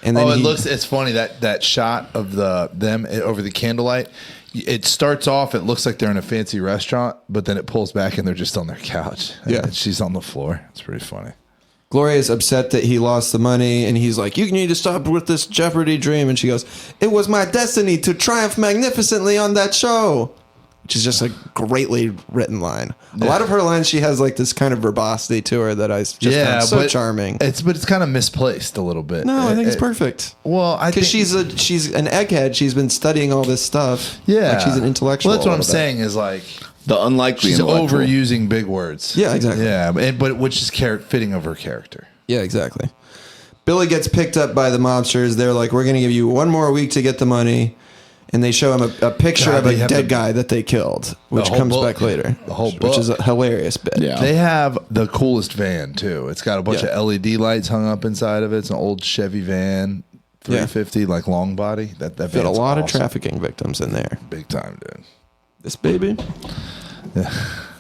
C: And then
A: It's funny that shot of them over the candlelight. It starts off, it looks like they're in a fancy restaurant, but then it pulls back and they're just on their couch.
C: Yeah.
A: And she's on the floor. It's pretty funny.
C: Gloria's upset that he lost the money, and he's like, you need to stop with this Jeopardy dream. And she goes, it was my destiny to triumph magnificently on that show. Which is just a greatly written line. A lot of her lines, she has like this kind of verbosity to her that I just found so charming.
A: It's kind of misplaced a little bit.
C: No, I think it's perfect.
A: Well,
C: because she's an egghead. She's been studying all this stuff.
A: Yeah,
C: like she's an intellectual.
A: Well, that's what I'm saying is like
D: the unlikely.
A: She's overusing big words.
C: Yeah, exactly.
A: Yeah, but which is fitting of her character.
C: Yeah, exactly. Billy gets picked up by the mobsters. They're like, we're going to give you one more week to get the money. And they show him a picture of a dead guy that they killed, which comes back later.
A: The whole book.
C: Which is a hilarious bit.
D: Yeah.
A: They have the coolest van, too. It's got a bunch of LED lights hung up inside of it. It's an old Chevy van, 350, like long body. That van's
C: got a lot of
A: awesome.
C: trafficking victims in there.
A: Big time, dude.
C: This baby.
A: Yeah.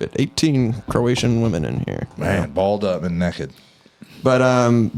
C: Fit 18 Croatian women in here.
A: Man, balled up and naked.
C: But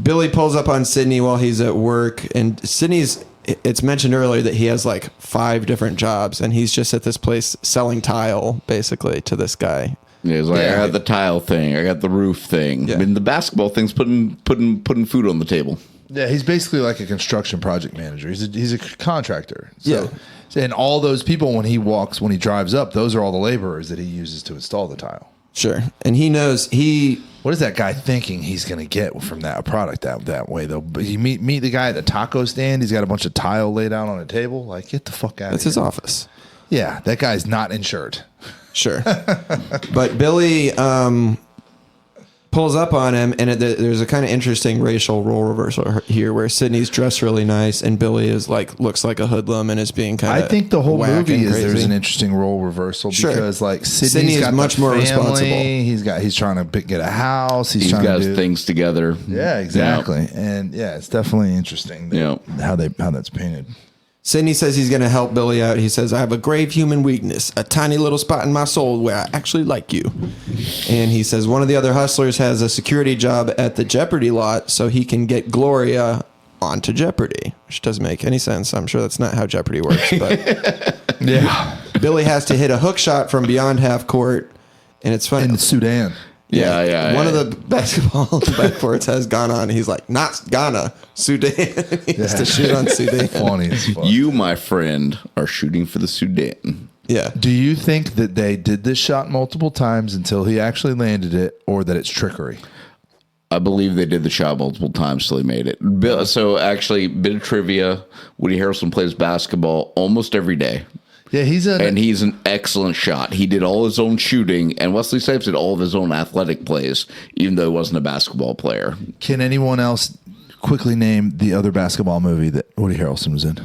C: Billy pulls up on Sidney while he's at work. And Sidney's... It's mentioned earlier that he has like 5 different jobs, and he's just at this place selling tile, basically, to this guy.
D: Yeah, he's like, I got the tile thing, I got the roof thing.
C: Yeah.
D: I mean, the basketball thing's putting food on the table.
A: Yeah, he's basically like a construction project manager. He's a contractor. So,
C: Yeah.
A: And all those people, when he drives up, those are all the laborers that he uses to install the tile.
C: Sure. And he knows
A: What is that guy thinking he's going to get from that product that way, though? But you meet the guy at the taco stand. He's got a bunch of tile laid out on a table. Like, get the fuck out of here.
C: That's his office.
A: Yeah, that guy's not insured.
C: Sure. But Billy pulls up on him, and there's a kind of interesting racial role reversal here where Sidney's dressed really nice, and Billy is like looks like a hoodlum and is being kind of
A: I think the whole movie is
C: crazy.
A: there's an interesting role reversal because like
C: Sidney is
A: got
C: much
A: the
C: more
A: family,
C: responsible.
A: He's trying to get a house. He's
D: He's
A: trying
D: got
A: to do
D: things together.
A: Yeah, exactly. And yeah, it's definitely interesting how that's painted.
C: Sidney says he's going to help Billy out. He says, I have a grave human weakness, a tiny little spot in my soul where I actually like you. And he says one of the other hustlers has a security job at the Jeopardy lot so he can get Gloria onto Jeopardy, which doesn't make any sense. I'm sure that's not how Jeopardy works. But
A: Yeah.
C: Billy has to hit a hook shot from beyond half court, and it's funny.
A: In Sudan.
D: Yeah.
C: One of the basketball backboards has Ghana on. He's like, not Ghana, Sudan. He has to shoot on Sudan.
A: Funny as fuck.
D: You, my friend, are shooting for the Sudan.
C: Yeah.
A: Do you think that they did this shot multiple times until he actually landed it, or that it's trickery?
D: I believe they did the shot multiple times till he made it. So actually, bit of trivia, Woody Harrelson plays basketball almost every day.
A: Yeah, he's
D: an excellent shot. He did all his own shooting, and Wesley Snipes did all of his own athletic plays, even though he wasn't a basketball player.
A: Can anyone else quickly name the other basketball movie that Woody Harrelson was in?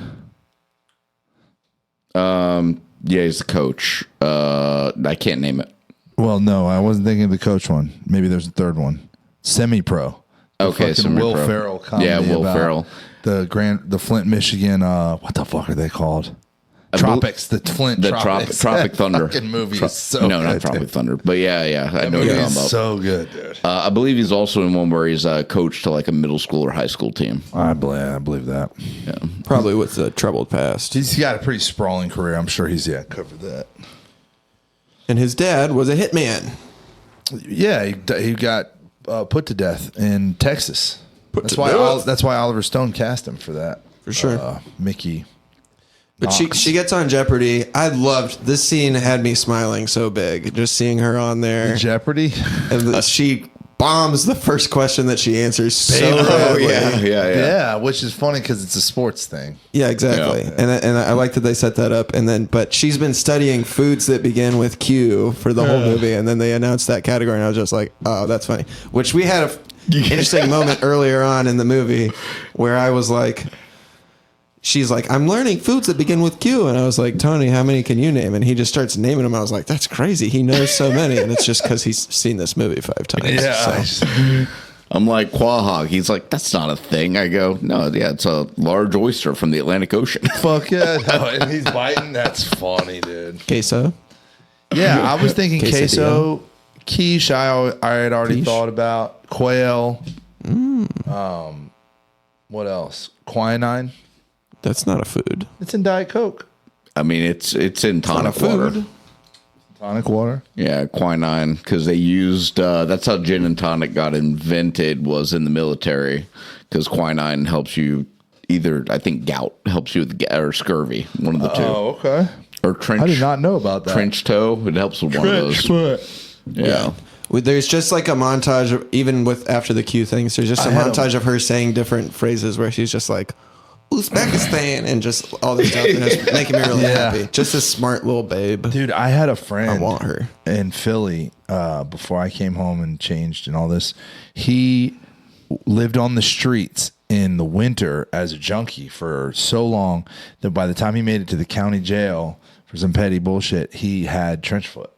D: Yeah, he's the coach. I can't name it.
A: Well, no, I wasn't thinking of the coach one. Maybe there's a third one. Semi-Pro.
D: Okay,
A: Fucking Will Ferrell comedy.
D: Yeah, Will
A: about
D: Ferrell.
A: The Flint, Michigan. What the fuck are they called? Tropics. The Flint.
D: The
A: Tropics.
D: Tropic Thunder.
A: Fucking movie is so
D: no,
A: good,
D: not Tropic
A: dude.
D: Thunder, but yeah, I know what you're talking about.
A: So good, dude.
D: I believe he's also in one where he's a coach to like a middle school or high school team.
A: I believe that.
D: Yeah.
C: Probably with the troubled past.
A: He's got a pretty sprawling career. I'm sure he's covered that.
C: And his dad was a hitman.
A: Yeah, he got put to death in Texas. That's why Oliver Stone cast him for that.
C: For sure.
A: Mickey.
C: But she gets on Jeopardy. I loved this scene. Had me smiling so big just seeing her on there.
A: Jeopardy.
C: And she bombs the first question that she answers so badly.
A: Yeah, which is funny because it's a sports thing.
C: Yeah, exactly.
D: Yeah.
C: And I like that they set that up. But she's been studying foods that begin with Q for the whole movie, and then they announced that category, and I was just like, oh, that's funny. Which we had a interesting moment earlier on in the movie where I was like, she's like, I'm learning foods that begin with Q. And I was like, Tony, how many can you name? And he just starts naming them. I was like, that's crazy. He knows so many. And it's just because he's seen this movie 5 times.
A: Yeah.
C: So.
D: I'm like, quahog. He's like, that's not a thing. I go, no, yeah, it's a large oyster from the Atlantic Ocean.
A: Fuck yeah. No, and he's biting. That's funny, dude.
C: Queso.
A: Yeah, I was thinking
C: Quesadilla.
A: queso, quiche. I had already
C: Quiche.
A: thought about quail. What else? Quinine.
C: That's not a food.
A: It's in Diet Coke.
D: I mean, it's in
C: Not a
D: tonic water.
C: food.
A: Tonic water.
D: Yeah, quinine, because they used that's how gin and tonic got invented, was in the military, because quinine helps you either, I think gout helps you with or scurvy, one of the two.
A: Oh, okay.
D: Or trench.
A: I did not know about that.
D: Trench toe, it helps with one of those. Yeah.
C: There's just like a montage of, even with after the Q things, there's just a montage of her saying different phrases where she's just like Uzbekistan and just all this stuff, and it's making me really happy. Just a smart little babe.
A: Dude, I had a friend.
C: I want her.
A: In Philly before I came home and changed and all this. He lived on the streets in the winter as a junkie for so long that by the time he made it to the county jail for some petty bullshit, he had trench foot.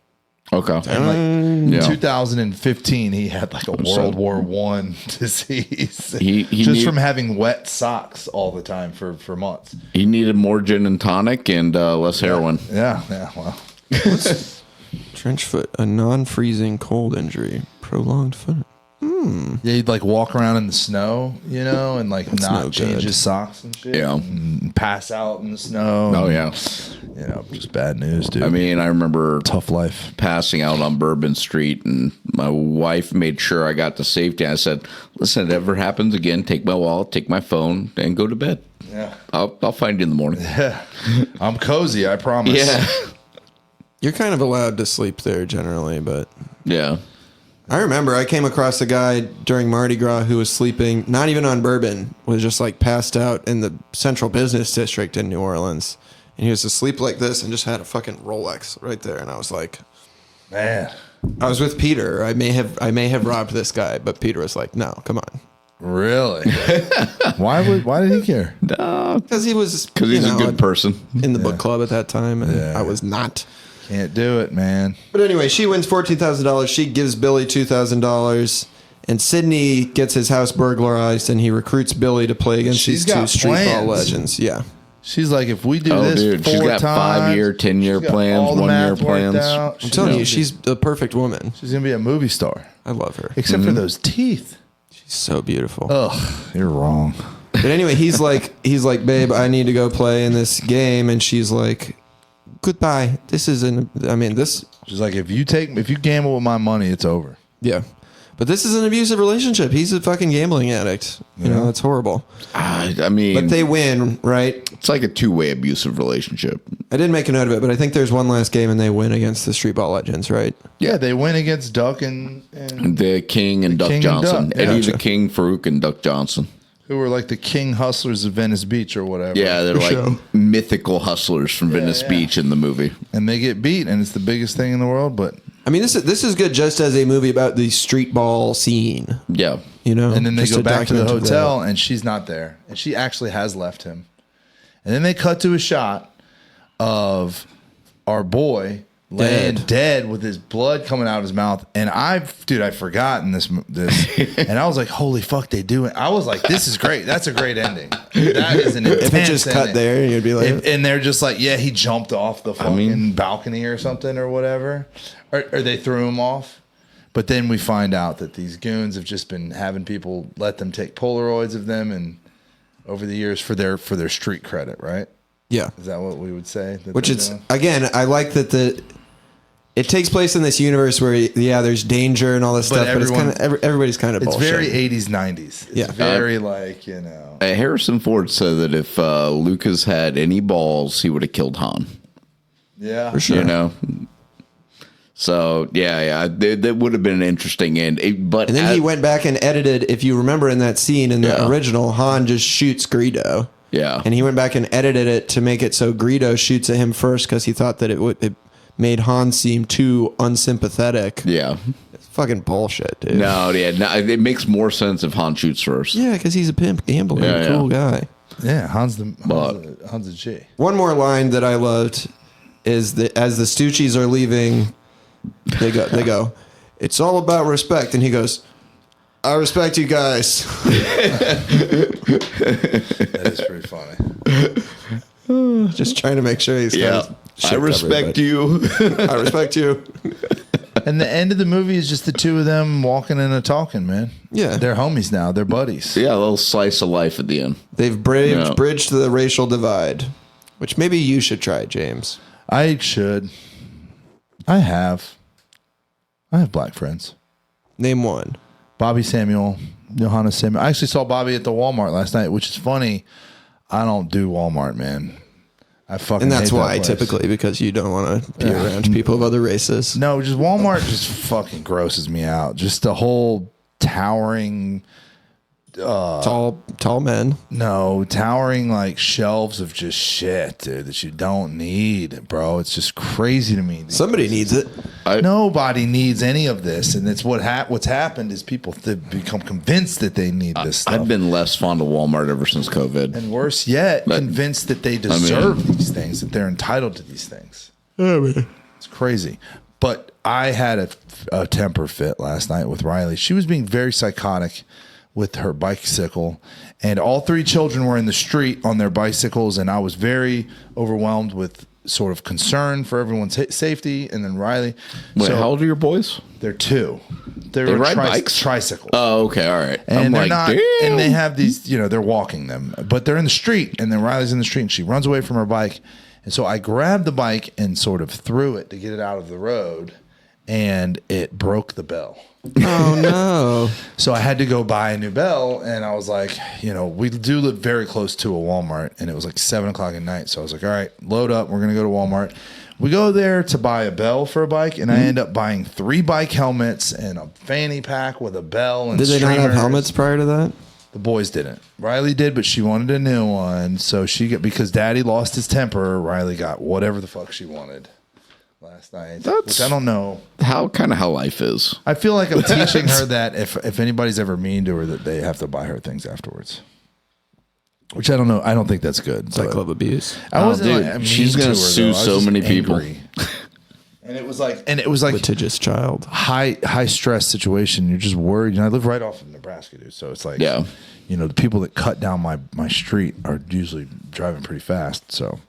D: Okay.
A: And like
D: Yeah.
A: 2015, he had like a World War I disease.
D: He
A: just from having wet socks all the time for months.
D: He needed more gin and tonic and less heroin.
A: Yeah, well.
C: Trench foot, a non-freezing cold injury, prolonged foot.
A: Yeah, he'd like walk around in the snow, you know, and like
C: no
A: not change
C: good.
A: his socks and shit.
D: Yeah.
A: And pass out in the snow.
D: Oh, yeah.
A: You know, just bad news, dude.
D: I mean, I remember
A: tough life.
D: passing out on Bourbon Street, and my wife made sure I got to safety. I said, listen, if it ever happens again, take my wallet, take my phone, and go to bed.
A: Yeah.
D: I'll find you in the morning.
A: Yeah. I'm cozy, I promise.
D: Yeah.
C: You're kind of allowed to sleep there generally, but
D: Yeah.
C: I remember I came across a guy during Mardi Gras who was sleeping, not even on bourbon, was just like passed out in the central business district in New Orleans. And he was asleep like this and just had a fucking Rolex right there. And I was like,
A: Man.
C: I was with Peter. I may have robbed this guy, but Peter was like, no, come on.
A: Really? Why did he care?
C: Because he was,
D: Because he's a good person.
C: in the book club at that time. And
A: Yeah.
C: I was not.
A: Can't do it, man.
C: But anyway, she wins $14,000. She gives Billy $2,000. And Sydney gets his house burglarized, and he recruits Billy to play against
A: She's
C: these two
A: got
C: street ball
A: plans.
C: legends. Yeah.
A: She's like, if we do
D: Oh,
A: this
D: dude,
A: 4
D: she's got
A: times,
D: 5-year, 10-year
A: she's got
D: plans,
A: all the
D: 1-year
A: math worked
D: plans.
A: out.
C: I'm telling you, she's a perfect woman.
A: She's gonna be a movie star.
C: I love her.
A: Except for those teeth.
C: She's so beautiful.
A: Ugh, you're wrong.
C: But anyway, he's like, babe, I need to go play in this game, and she's like, goodbye. This
A: She's like, if you gamble with my money, it's over.
C: yeah. But this is an abusive relationship. He's a fucking gambling addict. You know, it's horrible.
D: I mean,
C: But they win, right?
D: it's like a two-way abusive relationship.
C: I didn't make a note of it, but I think there's one last game, and they win against the street ball legends, right?
A: Yeah, they win against Duck and
D: The King and Duck
A: King and
D: Johnson.
A: Duck,
D: Eddie
A: yeah.
D: the King, Farouk, and Duck Johnson.
A: who were like the king hustlers of Venice Beach or whatever.
D: Yeah, they're like mythical hustlers from Venice
A: yeah.
D: Beach in the movie.
A: And they get beat, and it's the biggest thing in the world. But
C: I mean, this is good just as a movie about the street ball scene.
D: Yeah.
C: You know,
A: and then they
C: just
A: go
C: a
A: back to the
C: documentary
A: hotel, and she's not there, and she actually has left him. And then they cut to a shot of our boy laying dead with his blood coming out of his mouth. And I'd forgotten this, and I was like, "Holy fuck, they do it!" I was like, "This is great. That's a great ending. That is an intense
C: If it just cut
A: ending.
C: there, you'd be like,
A: And they're just like, yeah, he jumped off the fucking balcony or something or whatever, or they threw him off. But then we find out that these goons have just been having people let them take Polaroids of them, and over the years for their street credit, right?
C: yeah.
A: Is that what we would say? That
C: Which
A: they're
C: is
A: doing?
C: again, I like that it takes place in this universe where there's danger and all this
A: But
C: stuff, but it's kind of everybody's kind of
A: It's
C: bullshit.
A: very 80s, 90s. It's
C: Yeah.
A: very
D: Harrison Ford said that if Lucas had any balls, he would have killed Han.
A: yeah.
C: For sure.
D: You know? So, yeah, that would have been an interesting end. But
C: And then he went back and edited. If you remember in that scene in the
D: Yeah.
C: original, Han just shoots Greedo.
D: Yeah.
C: And he went back and edited it to make it so Greedo shoots at him first because he thought that it made Han seem too unsympathetic.
D: Yeah.
C: It's fucking bullshit, dude.
D: No, it makes more sense if Han shoots first.
C: Yeah, because he's a pimp gambler,
D: Yeah,
C: cool guy.
A: Yeah, Han's a G.
C: One more line that I loved is that as the Stoochies are leaving, they go, it's all about respect. And he goes, I respect you guys.
A: That is pretty funny.
C: Just trying to make sure he's got his shit
D: I
C: to
D: respect
C: everybody.
D: you.
C: I respect you.
A: And the end of the movie is just the two of them walking and talking, man.
C: Yeah.
A: They're homies now. They're buddies.
D: Yeah, a little slice of life at the end.
C: They've bridged the racial divide, which maybe you should try, James.
A: I should. I have black friends.
C: Name one.
A: Bobby Samuel, Johanna Samuel. I actually saw Bobby at the Walmart last night, which is funny. I don't do Walmart, man. I fucking
C: And that's
A: hate that
C: why,
A: place.
C: typically, because you don't want to be around people of other races.
A: No, just Walmart just fucking grosses me out. Just the whole towering
C: Tall men.
A: towering like shelves of just shit, dude, that you don't need, bro. It's just crazy to me.
C: Somebody needs it.
A: Nobody needs any of this, and it's what's happened is people become convinced that they need this stuff.
D: I've been less fond of Walmart ever since COVID.
A: And worse yet, convinced that they deserve these things, that they're entitled to these things. It's crazy. But I had a temper fit last night with Riley. She was being very psychotic with her bicycle, and all three children were in the street on their bicycles, and I was very overwhelmed with sort of concern for everyone's safety. And then Riley,
D: Wait, how old are your boys?
A: they're two. They
D: ride bikes?
A: Tricycles.
D: Oh, okay, all right.
A: And they're not,
D: damn.
A: and they have these, they're walking them, but they're in the street, and then Riley's in the street, and she runs away from her bike. And so I grabbed the bike and sort of threw it to get it out of the road, and it broke the bell.
C: Oh, no.
A: So I had to go buy a new bell, and I was like, we do live very close to a Walmart, and it was like 7:00 at night. So I was like, all right, load up. We're going to go to Walmart. We go there to buy a bell for a bike, and I end up buying 3 bike helmets and a fanny pack with a bell and
C: Did they not have
A: streamers.
C: helmets prior to that?
A: The boys didn't. Riley did, but she wanted a new one. So because Daddy lost his temper, Riley got whatever the fuck she wanted last night. Which I don't know.
D: how life is.
A: I feel like I'm teaching her that if anybody's ever mean to her, that they have to buy her things afterwards. Which I don't know. I don't think that's good.
C: It's like love abuse.
A: I wasn't
D: dude,
A: like, mean
D: she's
A: to
D: gonna
A: her,
D: sue
A: though. I was
D: so
A: just
D: many people.
A: angry. And it was like
C: Litigious child.
A: high stress situation. You're just worried. I live right off of Nebraska, dude. So it's like,
D: Yeah.
A: the people that cut down my street are usually driving pretty fast. So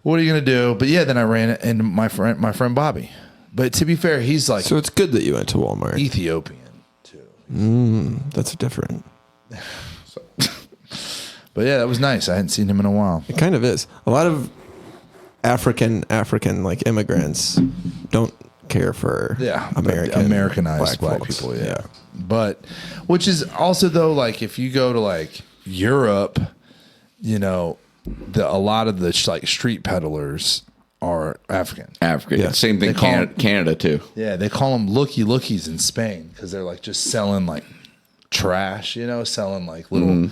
A: what are you gonna do? But yeah, then I ran into my friend Bobby. But to be fair, he's like
C: So it's good that you went to Walmart.
A: Ethiopian too.
C: That's different.
A: But yeah, that was nice. I hadn't seen him in a while.
C: It kind of is. A lot of African like immigrants don't care for
A: Americanized black
C: folks.
A: people. Yeah. But which is also though, like if you go to like Europe, a lot of the like street peddlers are African.
C: Yeah.
D: Same thing.
A: They call
D: Canada too.
A: Yeah, they call them lookies in Spain because they're like just selling like trash, selling like little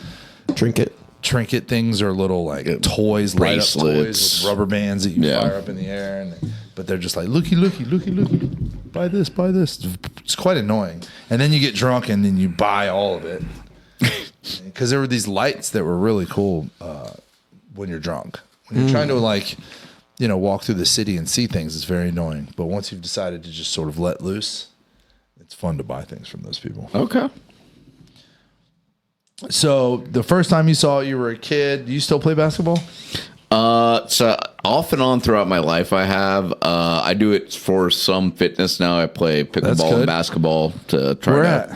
A: trinket things or little like toys, light up toys
D: bracelets.
A: with rubber bands that you fire up in the air, but they're just like looky, buy this. It's quite annoying. And then you get drunk and then you buy all of it because there were these lights that were really cool when you're drunk. When you're trying to like walk through the city and see things, it's very annoying. But once you've decided to just sort of let loose, it's fun to buy things from those people.
D: Okay.
A: So the first time you saw it, you were a kid. Do you still play basketball?
D: So off and on throughout my life, I have. I do it for some fitness now. I play pickleball and basketball to try
A: Where
D: it
A: at?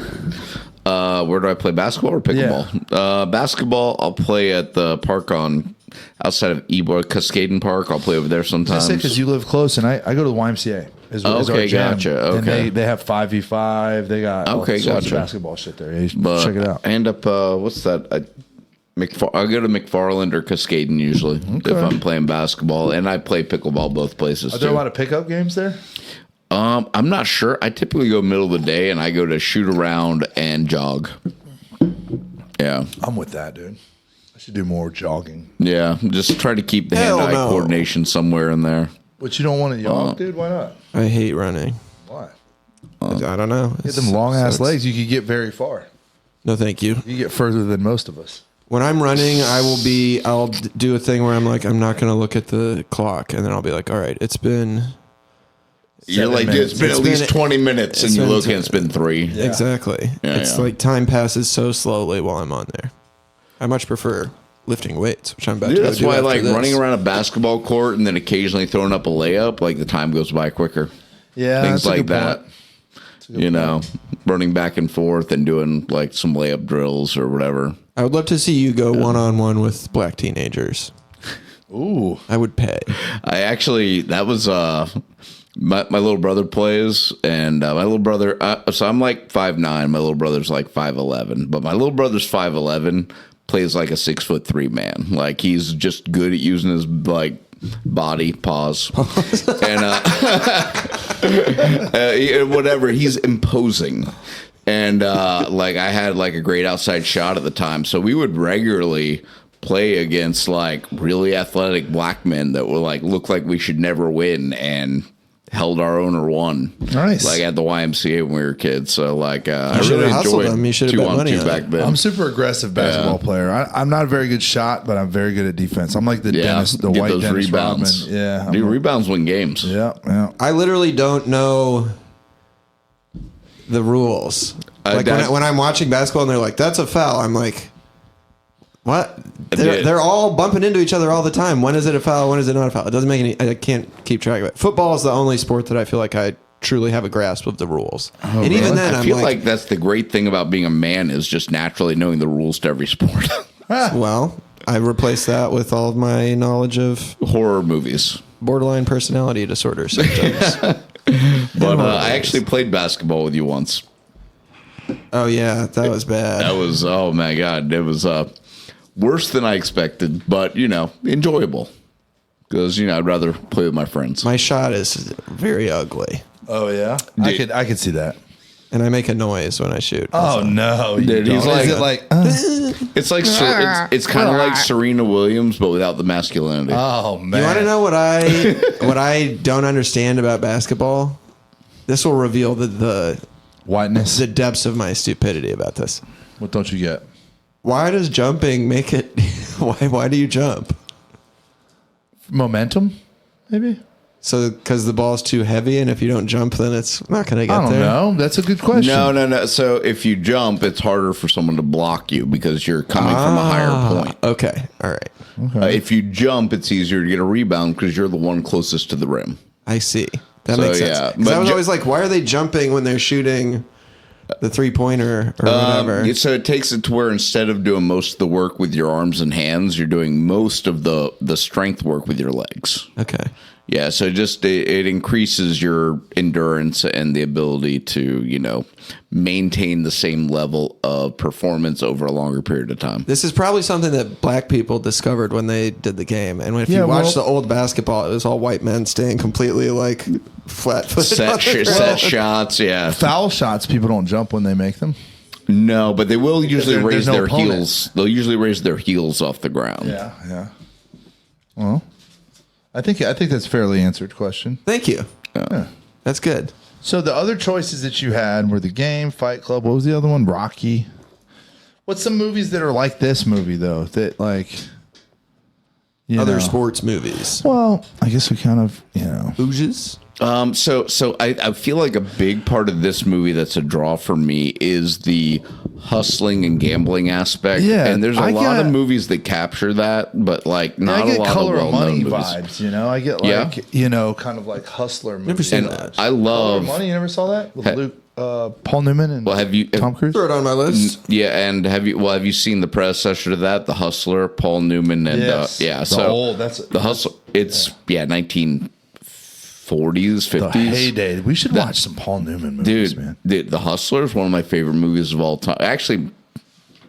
D: out. Where do I play basketball or pickleball? Basketball, I'll play at the park outside of Ybor, Cascaden Park. I'll play over there sometimes.
A: I say because you live close, and I go to the YMCA. Is our
D: Okay,
A: gym.
D: gotcha.
A: And
D: Okay.
A: they have 5v5. They got all sorts of basketball shit there. You should check it out.
D: I end up, what's that? I go to McFarland or Cascaden usually if I'm playing basketball, and I play pickleball both places.
A: Are there a lot of pickup games there?
D: I'm not sure. I typically go middle of the day, and I go to shoot around and jog. Yeah,
A: I'm with that, dude. I should do more jogging.
D: yeah. Just try to keep the hand-eye coordination somewhere in there.
A: But you don't want to jog, dude? Why not?
C: I hate running.
A: Why?
C: I don't know.
A: Get them long ass legs. You could get very far.
C: No, thank you.
A: You get further than most of us.
C: When I'm running, I'll do a thing where I'm like, I'm not going to look at the clock. And then I'll be like, all right, it's been.
D: You're like, it's been at least 20 minutes, and you look and it's been 3.
C: Yeah. Exactly. It's like time passes so slowly while I'm on there. I much prefer lifting weights, which I'm about
D: Dude,
C: to go
D: that's
C: do
D: why I
C: after
D: like
C: this.
D: running around a basketball court and then occasionally throwing up a layup. Like the time goes by quicker.
A: Yeah,
D: Things
A: that's a
D: like
A: good
D: that.
A: point.
D: You know, running back and forth and doing like some layup drills or whatever.
C: I would love to see you go one-on-one with black teenagers.
A: Ooh.
C: I would pay.
D: I actually, that was my little brother plays, and my little brother. So I'm like 5'9". My little brother's like 5'11", but my little brother's 5'11", plays like a 6'3" man. Like he's just good at using his like body, pause, and whatever. He's imposing. And like I had like a great outside shot at the time, so we would regularly play against like really athletic black men that were like look like we should never win and held our own or won.
A: Nice.
D: Like at the YMCA when we were kids. So like I
C: should
D: really
C: have hustled
D: enjoyed
C: them. You should have bet
D: 2-on-2
C: money on
D: back
C: it.
D: then.
A: I'm super aggressive basketball player. I'm not a very good shot, but I'm very good at defense. I'm like the Dennis, the
D: get
A: white
D: those
A: Dennis
D: rebounds.
A: Rodman. Yeah,
D: Dude, rebounds win games.
A: yeah.
C: I literally don't know the rules. Like when I'm watching basketball and they're like, "That's a foul," I'm like, "What?" They're all bumping into each other all the time. When is it a foul? When is it not a foul? It doesn't make any. I can't keep track of it. Football is the only sport that I feel like I truly have a grasp of the rules. And even then,
D: I
C: I'm
D: feel
C: like,
D: like that's the great thing about being a man is just naturally knowing the rules to every sport.
C: well, I replaced that with all of my knowledge of
D: Horror movies.
C: borderline personality disorder symptoms.
D: But I actually played basketball with you once.
C: Oh yeah, that was bad.
D: That was, oh my God, it was worse than I expected, but, you know, enjoyable. Because, you know, I'd rather play with my friends.
C: My shot is very ugly,
A: Oh yeah,
D: Dude.
A: I could see that.
C: and I make a noise when I shoot.
A: Oh no, you
D: Dude, he's
A: don't.
D: like-
A: Is it like?
D: It's like, it's kind of like Serena Williams, but without the masculinity.
A: Oh man,
C: You want to know what I don't understand about basketball? This will reveal the
A: whiteness?
C: depths of my stupidity about this.
A: What don't you get?
C: Why does jumping make it? Why do you jump?
A: Momentum, maybe.
C: So because the ball's too heavy, and if you don't jump, then it's not going to get
A: I don't
C: there.
A: know. That's a good question.
D: No. So if you jump, it's harder for someone to block you because you're coming from a higher point.
C: Okay, all right,
D: If you jump, it's easier to get a rebound because you're the one closest to the rim.
C: I see. That
D: So,
C: makes sense.
D: yeah,
C: 'Cause
D: but
C: I was
D: ju-
C: always like, why are they jumping when they're shooting the 3-pointer or whatever?
D: So it takes it to where instead of doing most of the work with your arms and hands, you're doing most of the strength work with your legs.
C: Okay.
D: Yeah, so it increases your endurance and the ability to, you know, maintain the same level of performance over a longer period of time.
C: This is probably something that black people discovered when they did the game. And if
A: Yeah,
C: you watch
A: well-
C: the old basketball, it was all white men staying completely like flat-footed.
D: Set shots, yeah.
A: Foul shots, people don't jump when they make them.
D: No, but they will usually
A: there's
D: raise
A: no
D: their
A: opponent.
D: heels. They'll usually raise their heels off the ground.
A: Yeah. Well, I think that's a fairly answered question.
C: Thank you. That's good.
A: So the other choices that you had were The Game, Fight Club. What was the other one? Rocky. What's some movies that are like this movie though? That like
C: Other
A: know.
C: sports movies.
A: Well, I guess we kind of
C: Ooges?
D: So I feel like a big part of this movie that's a draw for me is the hustling and gambling aspect.
A: Yeah,
D: and there's a
A: I
D: lot
A: get-
D: of movies that capture that, but like not
A: I get
D: a lot
A: Color
D: of
A: of
D: well-known
A: Money
D: movies.
A: vibes. I get like kind of like hustler movies.
C: Never seen
D: And
C: that.
D: I
A: Color
D: love
A: of Money. You never saw that with
D: Hey.
A: Luke, Paul Newman, and
D: Well, have you-
A: Tom Cruise?
C: Throw it on my list.
D: Yeah, and have you seen the predecessor to that, The Hustler, Paul Newman, and
A: Yes.
D: yeah,
A: The
D: so
A: old- that's-
D: the Hustler. It's 1940s, 50s.
A: The heyday. We should watch some Paul Newman movies,
D: Dude,
A: man.
D: The Hustler is one of my favorite movies of all time. Actually,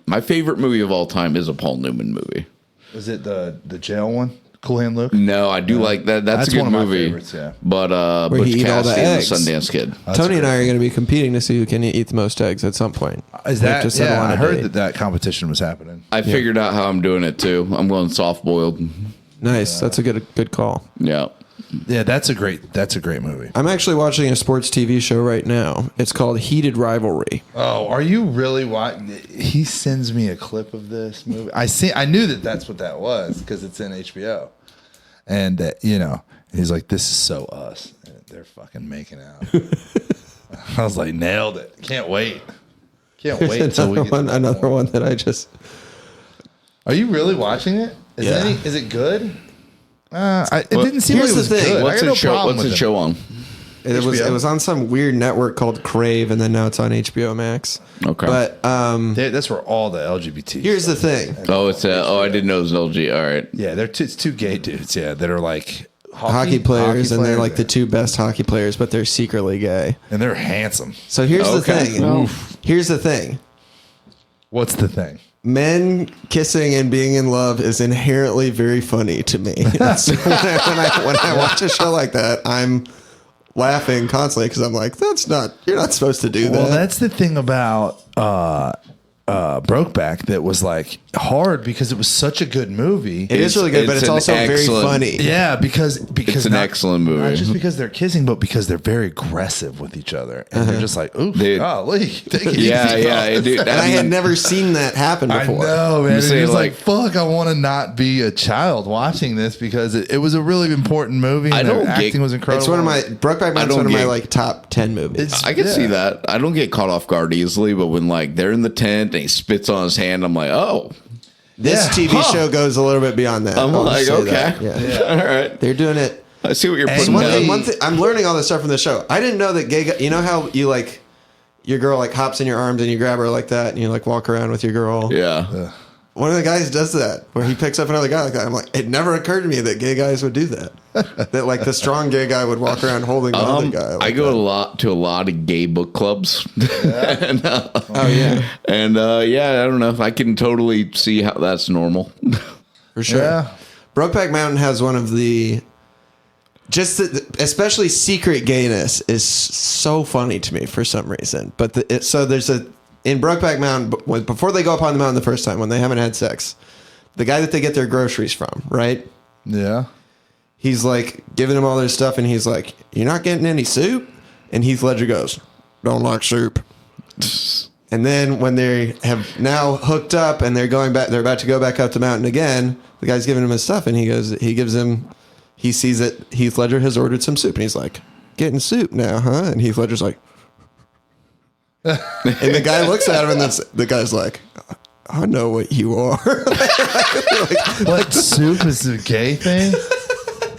D: my favorite movie of all time is a Paul Newman movie.
A: Is it the jail one? Cool Hand Luke?
D: No, I do like that. That's a good
A: one of my
D: movie.
A: favorites, yeah.
D: But
C: Where he
D: Butch
C: eat all the
D: Cassidy and
C: eggs.
D: the Sundance Kid.
C: Tony and I are going to be competing to see who can eat the most eggs at some point.
A: Is
C: We have
A: that?
C: to settle
A: Yeah,
C: on a
A: I heard
C: date.
A: that competition was happening.
D: I figured out how I'm doing it too. I'm going soft boiled.
C: Nice. That's a good call.
D: Yeah.
A: Yeah, that's a great movie.
C: I'm actually watching a sports TV show right now. It's called Heated Rivalry.
A: Oh, are you really watching? He sends me a clip of this movie. I knew that's what that was because it's in HBO, and he's like, "This is so us." And they're fucking making out. I was like, nailed it. Can't wait. Can't wait until we get to that
C: Another
A: point.
C: one that I just
A: Are you really watching it?
C: Yeah.
A: Is it good? It didn't seem like
C: here's
A: it was
C: the thing.
A: good.
D: What's
A: I got no
D: the show?
A: problem
D: What's the
A: with
D: show on?
C: It was on some weird network called Crave, and then now it's on HBO Max.
D: Okay.
C: But
A: That's where all the LGBT.
C: here's the thing.
D: Oh, it's I didn't know it was LG. All right.
A: Yeah, it's two gay dudes. Yeah, that are like
C: Hockey players, and they're like the
A: yeah.
C: two best hockey players, but they're secretly gay.
A: and they're handsome.
C: So here's the
D: Okay.
C: thing.
D: Well-
C: Here's the thing.
A: What's the thing?
C: Men kissing and being in love is inherently very funny to me. So when I watch a show like that, I'm laughing constantly because I'm like, you're not supposed to do that.
A: Well, that's the thing about Brokeback that was like hard because it was such a good movie.
C: It is really good, but
D: it's
C: it's
D: an
C: also very
D: excellent-
C: funny.
A: Yeah, because
D: It's an excellent movie.
A: Not just because they're kissing, but because they're very aggressive with each other, and they're just like, "Ooh,
D: Dude.
A: golly, take it
D: Yeah,
A: easy,
D: yeah,
A: fellas."
D: dude.
C: And I had never seen that happen
A: I
C: before.
A: know, man.
D: You
A: It
D: say,
A: was
D: like-
A: fuck, I want to not be a child watching this because it was a really important movie. And
D: I don't
A: the acting
D: get-
A: was incredible.
C: It's one of my Brokeback Mountain's
D: don't
C: one of my
D: get-
C: like top 10 movies.
A: It's-
D: I can
A: yeah.
D: see that. I don't get caught off guard easily, but when like they're in the tent and he spits on his hand, I'm like, oh.
C: This
A: Yeah.
C: TV show goes a little bit beyond that.
D: I'm
C: I'll
D: like,
C: just say
D: okay.
C: that. Yeah.
D: All right.
C: They're doing it.
D: I see what you're
A: And
D: putting
C: One
D: down.
C: thing, I'm learning all this stuff from the show. I didn't know that gay guy, you know how you like, your girl like hops in your arms and you grab her like that and you like walk around with your girl.
D: Yeah.
C: One of the guys does that where he picks up another guy like that. I'm like, it never occurred to me that gay guys would do that. That like the strong gay guy would walk around holding the other guy. Like
D: I go
C: that.
D: to a lot of gay book clubs. and,
C: Oh yeah,
D: and yeah, I don't know. I can totally see how that's normal.
C: for sure.
A: Yeah.
C: Brokeback Mountain has one of the especially secret gayness is so funny to me for some reason. But so there's in Brokeback Mountain before they go up on the mountain the first time when they haven't had sex, the guy that they get their groceries from, right?
A: Yeah.
C: He's like giving them all their stuff, and he's like, "You're not getting any soup." And Heath Ledger goes, "Don't like soup." And then when they have now hooked up and they're about to go back up the mountain again, the guy's giving him his stuff, and he sees that Heath Ledger has ordered some soup, and he's like, "Getting soup now, huh?" And Heath Ledger's like, and the guy looks at him, and the guy's like, "I know what you are."
A: What soup is the gay thing?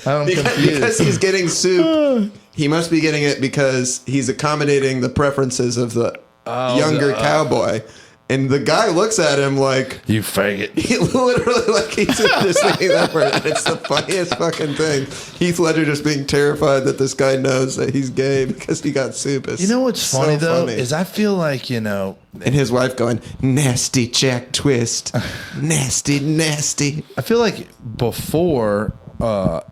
A: I'm
C: Because
A: confused.
C: he's getting soup, he must be getting it because he's accommodating the preferences of the younger cowboy. And the guy looks at him like,
A: You faggot.
C: he literally like he's just thinking that word. And it's the funniest fucking thing. Heath Ledger just being terrified that this guy knows that he's gay because he got soup. It's
A: You know what's
C: so
A: funny though
C: funny.
A: is I feel like
C: and his wife going, "Nasty Jack Twist, nasty, nasty."
A: I feel like before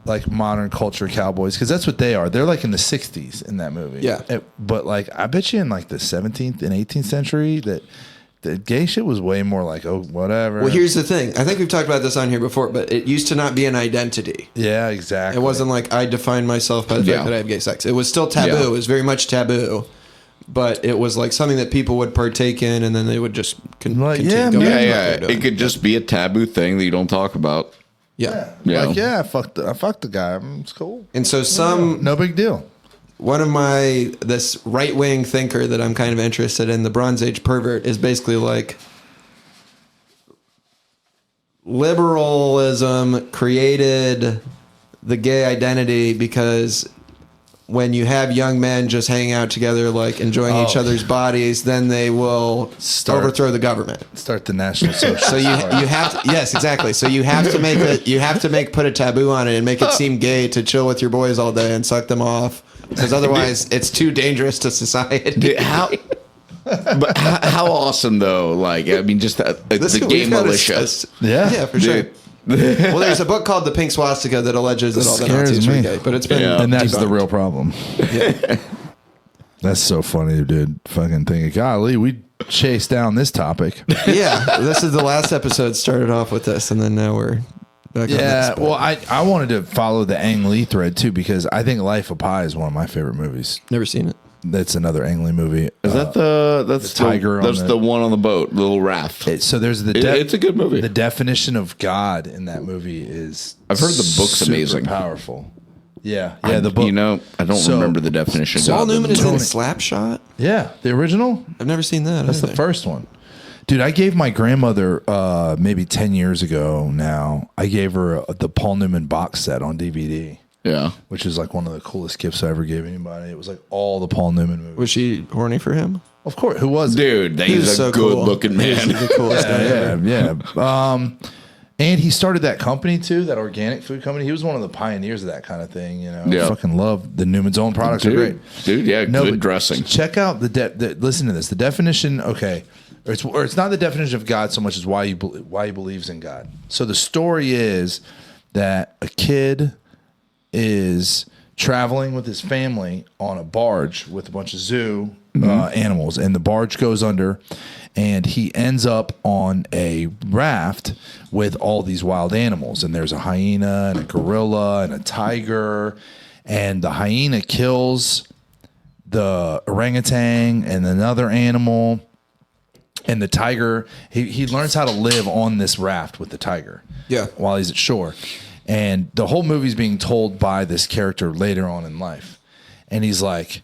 A: like modern culture cowboys, because that's what they are. They're like in the 60s in that movie.
C: Yeah.
A: But like I bet you in like the 17th and 18th century that the gay shit was way more like, oh, whatever.
C: Well, here's the thing. I think we've talked about this on here before, but it used to not be an identity.
A: Yeah, exactly.
C: It wasn't like I define myself by the fact
D: Yeah.
C: that I have gay sex. It was still taboo.
D: Yeah.
C: It was very much taboo. But it was like something that people would partake in, and then they would just
A: Like,
C: continue
A: yeah,
C: going
A: man.
D: Yeah,
C: about
D: yeah.
C: what they're doing.
D: It could just be a taboo thing that you don't talk about.
C: Yeah.
D: Yeah.
A: Like, yeah, I fucked the guy. It's cool.
C: And so
A: No big deal.
C: one of this right wing thinker that I'm kind of interested in, the Bronze Age pervert, is basically like liberalism created the gay identity because when you have young men just hanging out together, like enjoying each other's bodies, then they will overthrow the government.
A: Start the National Socialist
C: So you
A: Party.
C: have to, yes, exactly. So you have to put a taboo on it and make it seem gay to chill with your boys all day and suck them off, because otherwise it's too dangerous to society.
D: Dude, but how awesome though? Like, I mean, just the gay
C: we've got
D: militia.
A: Yeah.
C: for sure.
D: Dude.
C: Well, there's a book called The Pink Swastika that alleges that all the
A: Scares
C: Nazis were
A: me.
C: gay, but it's been
D: Yeah.
A: And that's the
C: debunked.
A: real problem. That's so funny, dude. Fucking thinking, golly, we chased down this topic.
C: Yeah, this is the last episode. Started off with this, and then now we're back on
A: Yeah,
C: this.
A: well, I wanted to follow the Ang Lee thread too, because I think Life of Pi is one of my favorite movies.
C: Never seen it.
A: That's another Ang Lee movie.
D: Is that that's
A: the tiger on
D: That's
A: the-
D: the one on the boat, the little raft.
A: So there's
D: It's a good movie.
A: The definition of God in that movie is
D: I've heard the book's
A: super
D: amazing.
A: powerful. Yeah, the book.
D: You know, I don't
A: So-
D: remember the definition.
C: Paul Newman is in
A: Tony-
C: Slapshot.
A: Yeah, the original.
C: I've never seen that.
A: That's the
C: either.
A: first one. Dude, I gave my grandmother maybe 10 years ago now. I gave her the Paul Newman box set on DVD.
D: Yeah.
A: Which is like one of the coolest gifts I ever gave anybody. It was like all the Paul Newman movies.
C: Was she horny for him?
A: Of course. Who was it?
D: Dude, he's a
C: so
D: good
C: cool.
D: looking man.
C: He's the coolest guy ever.
A: Yeah. And he started that company too, that organic food company. He was one of the pioneers of that kind of thing. You know,
D: Yeah.
A: I fucking love the Newman's Own products are great.
D: Dude, yeah,
A: No,
D: good
A: but
D: dressing.
A: Check out listen to this. The definition, okay, or it's not the definition of God so much as why he believes in God. So the story is that a kid is traveling with his family on a barge with a bunch of zoo animals, and the barge goes under, and he ends up on a raft with all these wild animals, and there's a hyena and a gorilla and a tiger, and the hyena kills the orangutan and another animal, and the tiger, he learns how to live on this raft with the tiger while he's at shore. And the whole movie's being told by this character later on in life. And he's like,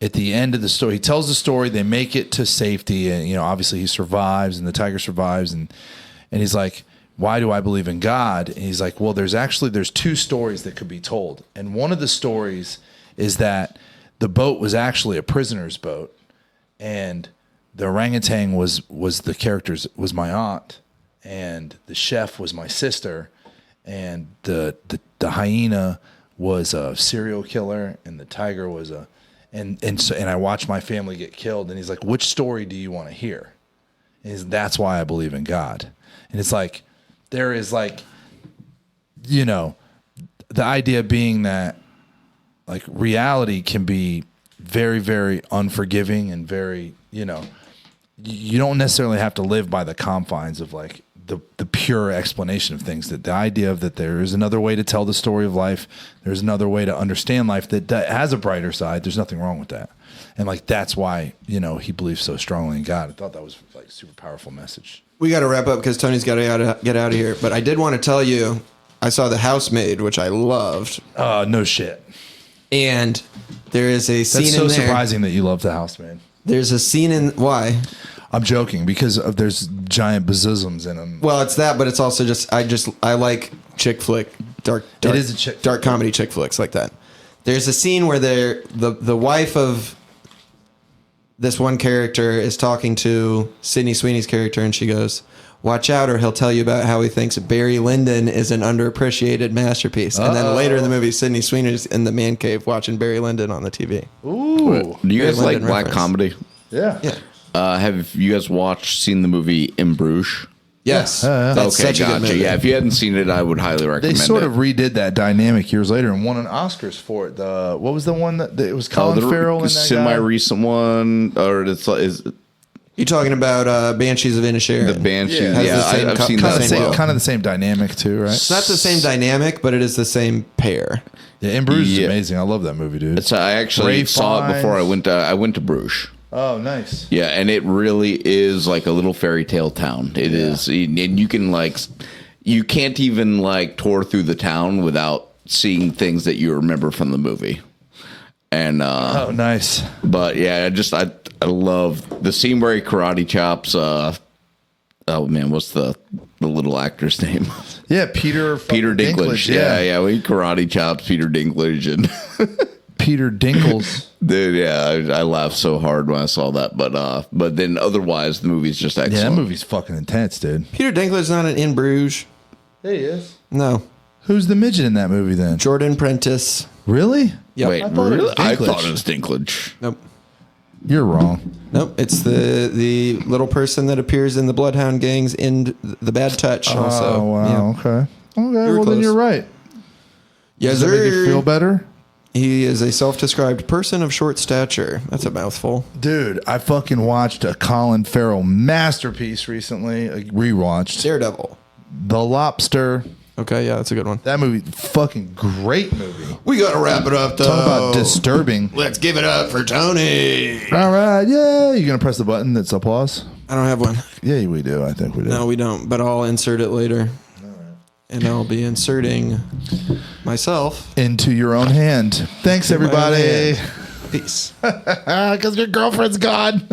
A: at the end of the story, he tells the story, they make it to safety, and obviously he survives and the tiger survives, and he's like, why do I believe in God? And he's like, well, there's two stories that could be told. And one of the stories is that the boat was actually a prisoner's boat, and the orangutan was my aunt, and the chef was my sister, and the hyena was a serial killer, and the tiger was and I watched my family get killed. And he's like, which story do you want to hear? And that's why I believe in God. And it's like, there is like, the idea being that like reality can be very, very unforgiving and very, you don't necessarily have to live by the confines of like the pure explanation of things. That the idea of that there is another way to tell the story of life, there's another way to understand life that has a brighter side. There's nothing wrong with that. And like, that's why, he believes so strongly in God. I thought that was like a super powerful message.
C: We got to wrap up because Tony's got to get out of here. But I did want to tell you, I saw The Housemaid, which I loved.
A: No shit.
C: And there is a scene
A: That's so
C: in there.
A: surprising that you love The Housemaid.
C: There's a scene in why?
A: I'm joking because there's giant bazisms in them.
C: Well, it's that, but it's also I like chick flick, dark
A: It is a chick flick.
C: dark comedy chick flicks like that. There's a scene where the wife of this one character is talking to Sydney Sweeney's character, and she goes, "Watch out, or he'll tell you about how he thinks Barry Lyndon is an underappreciated masterpiece." And then later in the movie, Sydney Sweeney's in the man cave watching Barry Lyndon on the TV.
A: Ooh.
D: Do you guys like
C: Lyndon
D: black
C: reference.
D: comedy?
A: Yeah.
C: Yeah.
D: Have you guys seen the movie In Bruges?
C: Yes.
A: Yeah.
C: That's
D: Okay,
C: such a good
D: gotcha.
C: movie.
D: Yeah, if you hadn't seen it, I would highly
A: They
D: recommend it.
A: sort of redid that dynamic years later and won an Oscars for it. What was the one that it was Colin Farrell and that
D: semi-recent one, or is
C: You're talking about Banshees of Inisherin.
D: the Banshee?
A: Yeah.
D: Yeah,
C: Has the same
D: I've
C: co-
D: seen
A: kind
D: that
A: of,
D: as
A: same,
D: well.
A: kind of the same dynamic too, right?
C: It's not the same dynamic, but it is the same pair.
A: Yeah, In Bruges is
D: Yeah.
A: amazing. I love that movie, dude.
D: So I actually
A: Ray
D: saw it before
A: Fiennes.
D: I went to Bruges.
A: Oh, nice.
D: Yeah, and it really is like a little fairy tale town. It is, and you can you can't even tour through the town without seeing things that you remember from the movie. And
A: Oh, nice.
D: but yeah, I love the scene where he karate chops. Oh man, what's the little actor's name?
A: Yeah, Peter
D: Dinklage. Yeah, when he karate chops Peter Dinklage and.
A: Peter Dinkles.
D: Dude, yeah, I laughed so hard when I saw that, but then otherwise the movie's just excellent.
A: Yeah, that movie's fucking intense, dude.
C: Peter Dinklage's not in Bruges.
A: Yeah, he is.
C: No.
A: Who's the midget in that movie then?
C: Jordan Prentice.
A: Really?
C: Yep.
D: Wait,
A: I thought it was
D: really? I
A: Dinklage.
D: thought it was Dinklage.
C: Nope.
A: You're wrong.
C: Nope. It's the little person that appears in the Bloodhound Gangs in The Bad Touch. Also.
A: Oh, wow.
C: Yeah.
A: Okay. Well, then
C: close.
A: you're right.
C: Yes,
A: Does that make you
C: sir.
A: feel better?
C: He is a self-described person of short stature. That's a mouthful.
A: Dude, I fucking watched a Colin Farrell masterpiece recently. Rewatched
C: Daredevil.
A: The Lobster.
C: Okay, yeah, that's a good one.
A: That movie, fucking great movie.
C: We got to wrap it up, though.
A: Talk about disturbing.
C: Let's give it up for Tony.
A: All right, yeah. You gonna press the button that's applause?
C: I don't have one.
A: Yeah, we do. I think we do.
C: No, we don't, but I'll insert it later. And I'll be inserting myself.
A: Into your own hand. Thanks,
C: in my own
A: everybody.
C: hand. Peace.
A: Because your girlfriend's gone.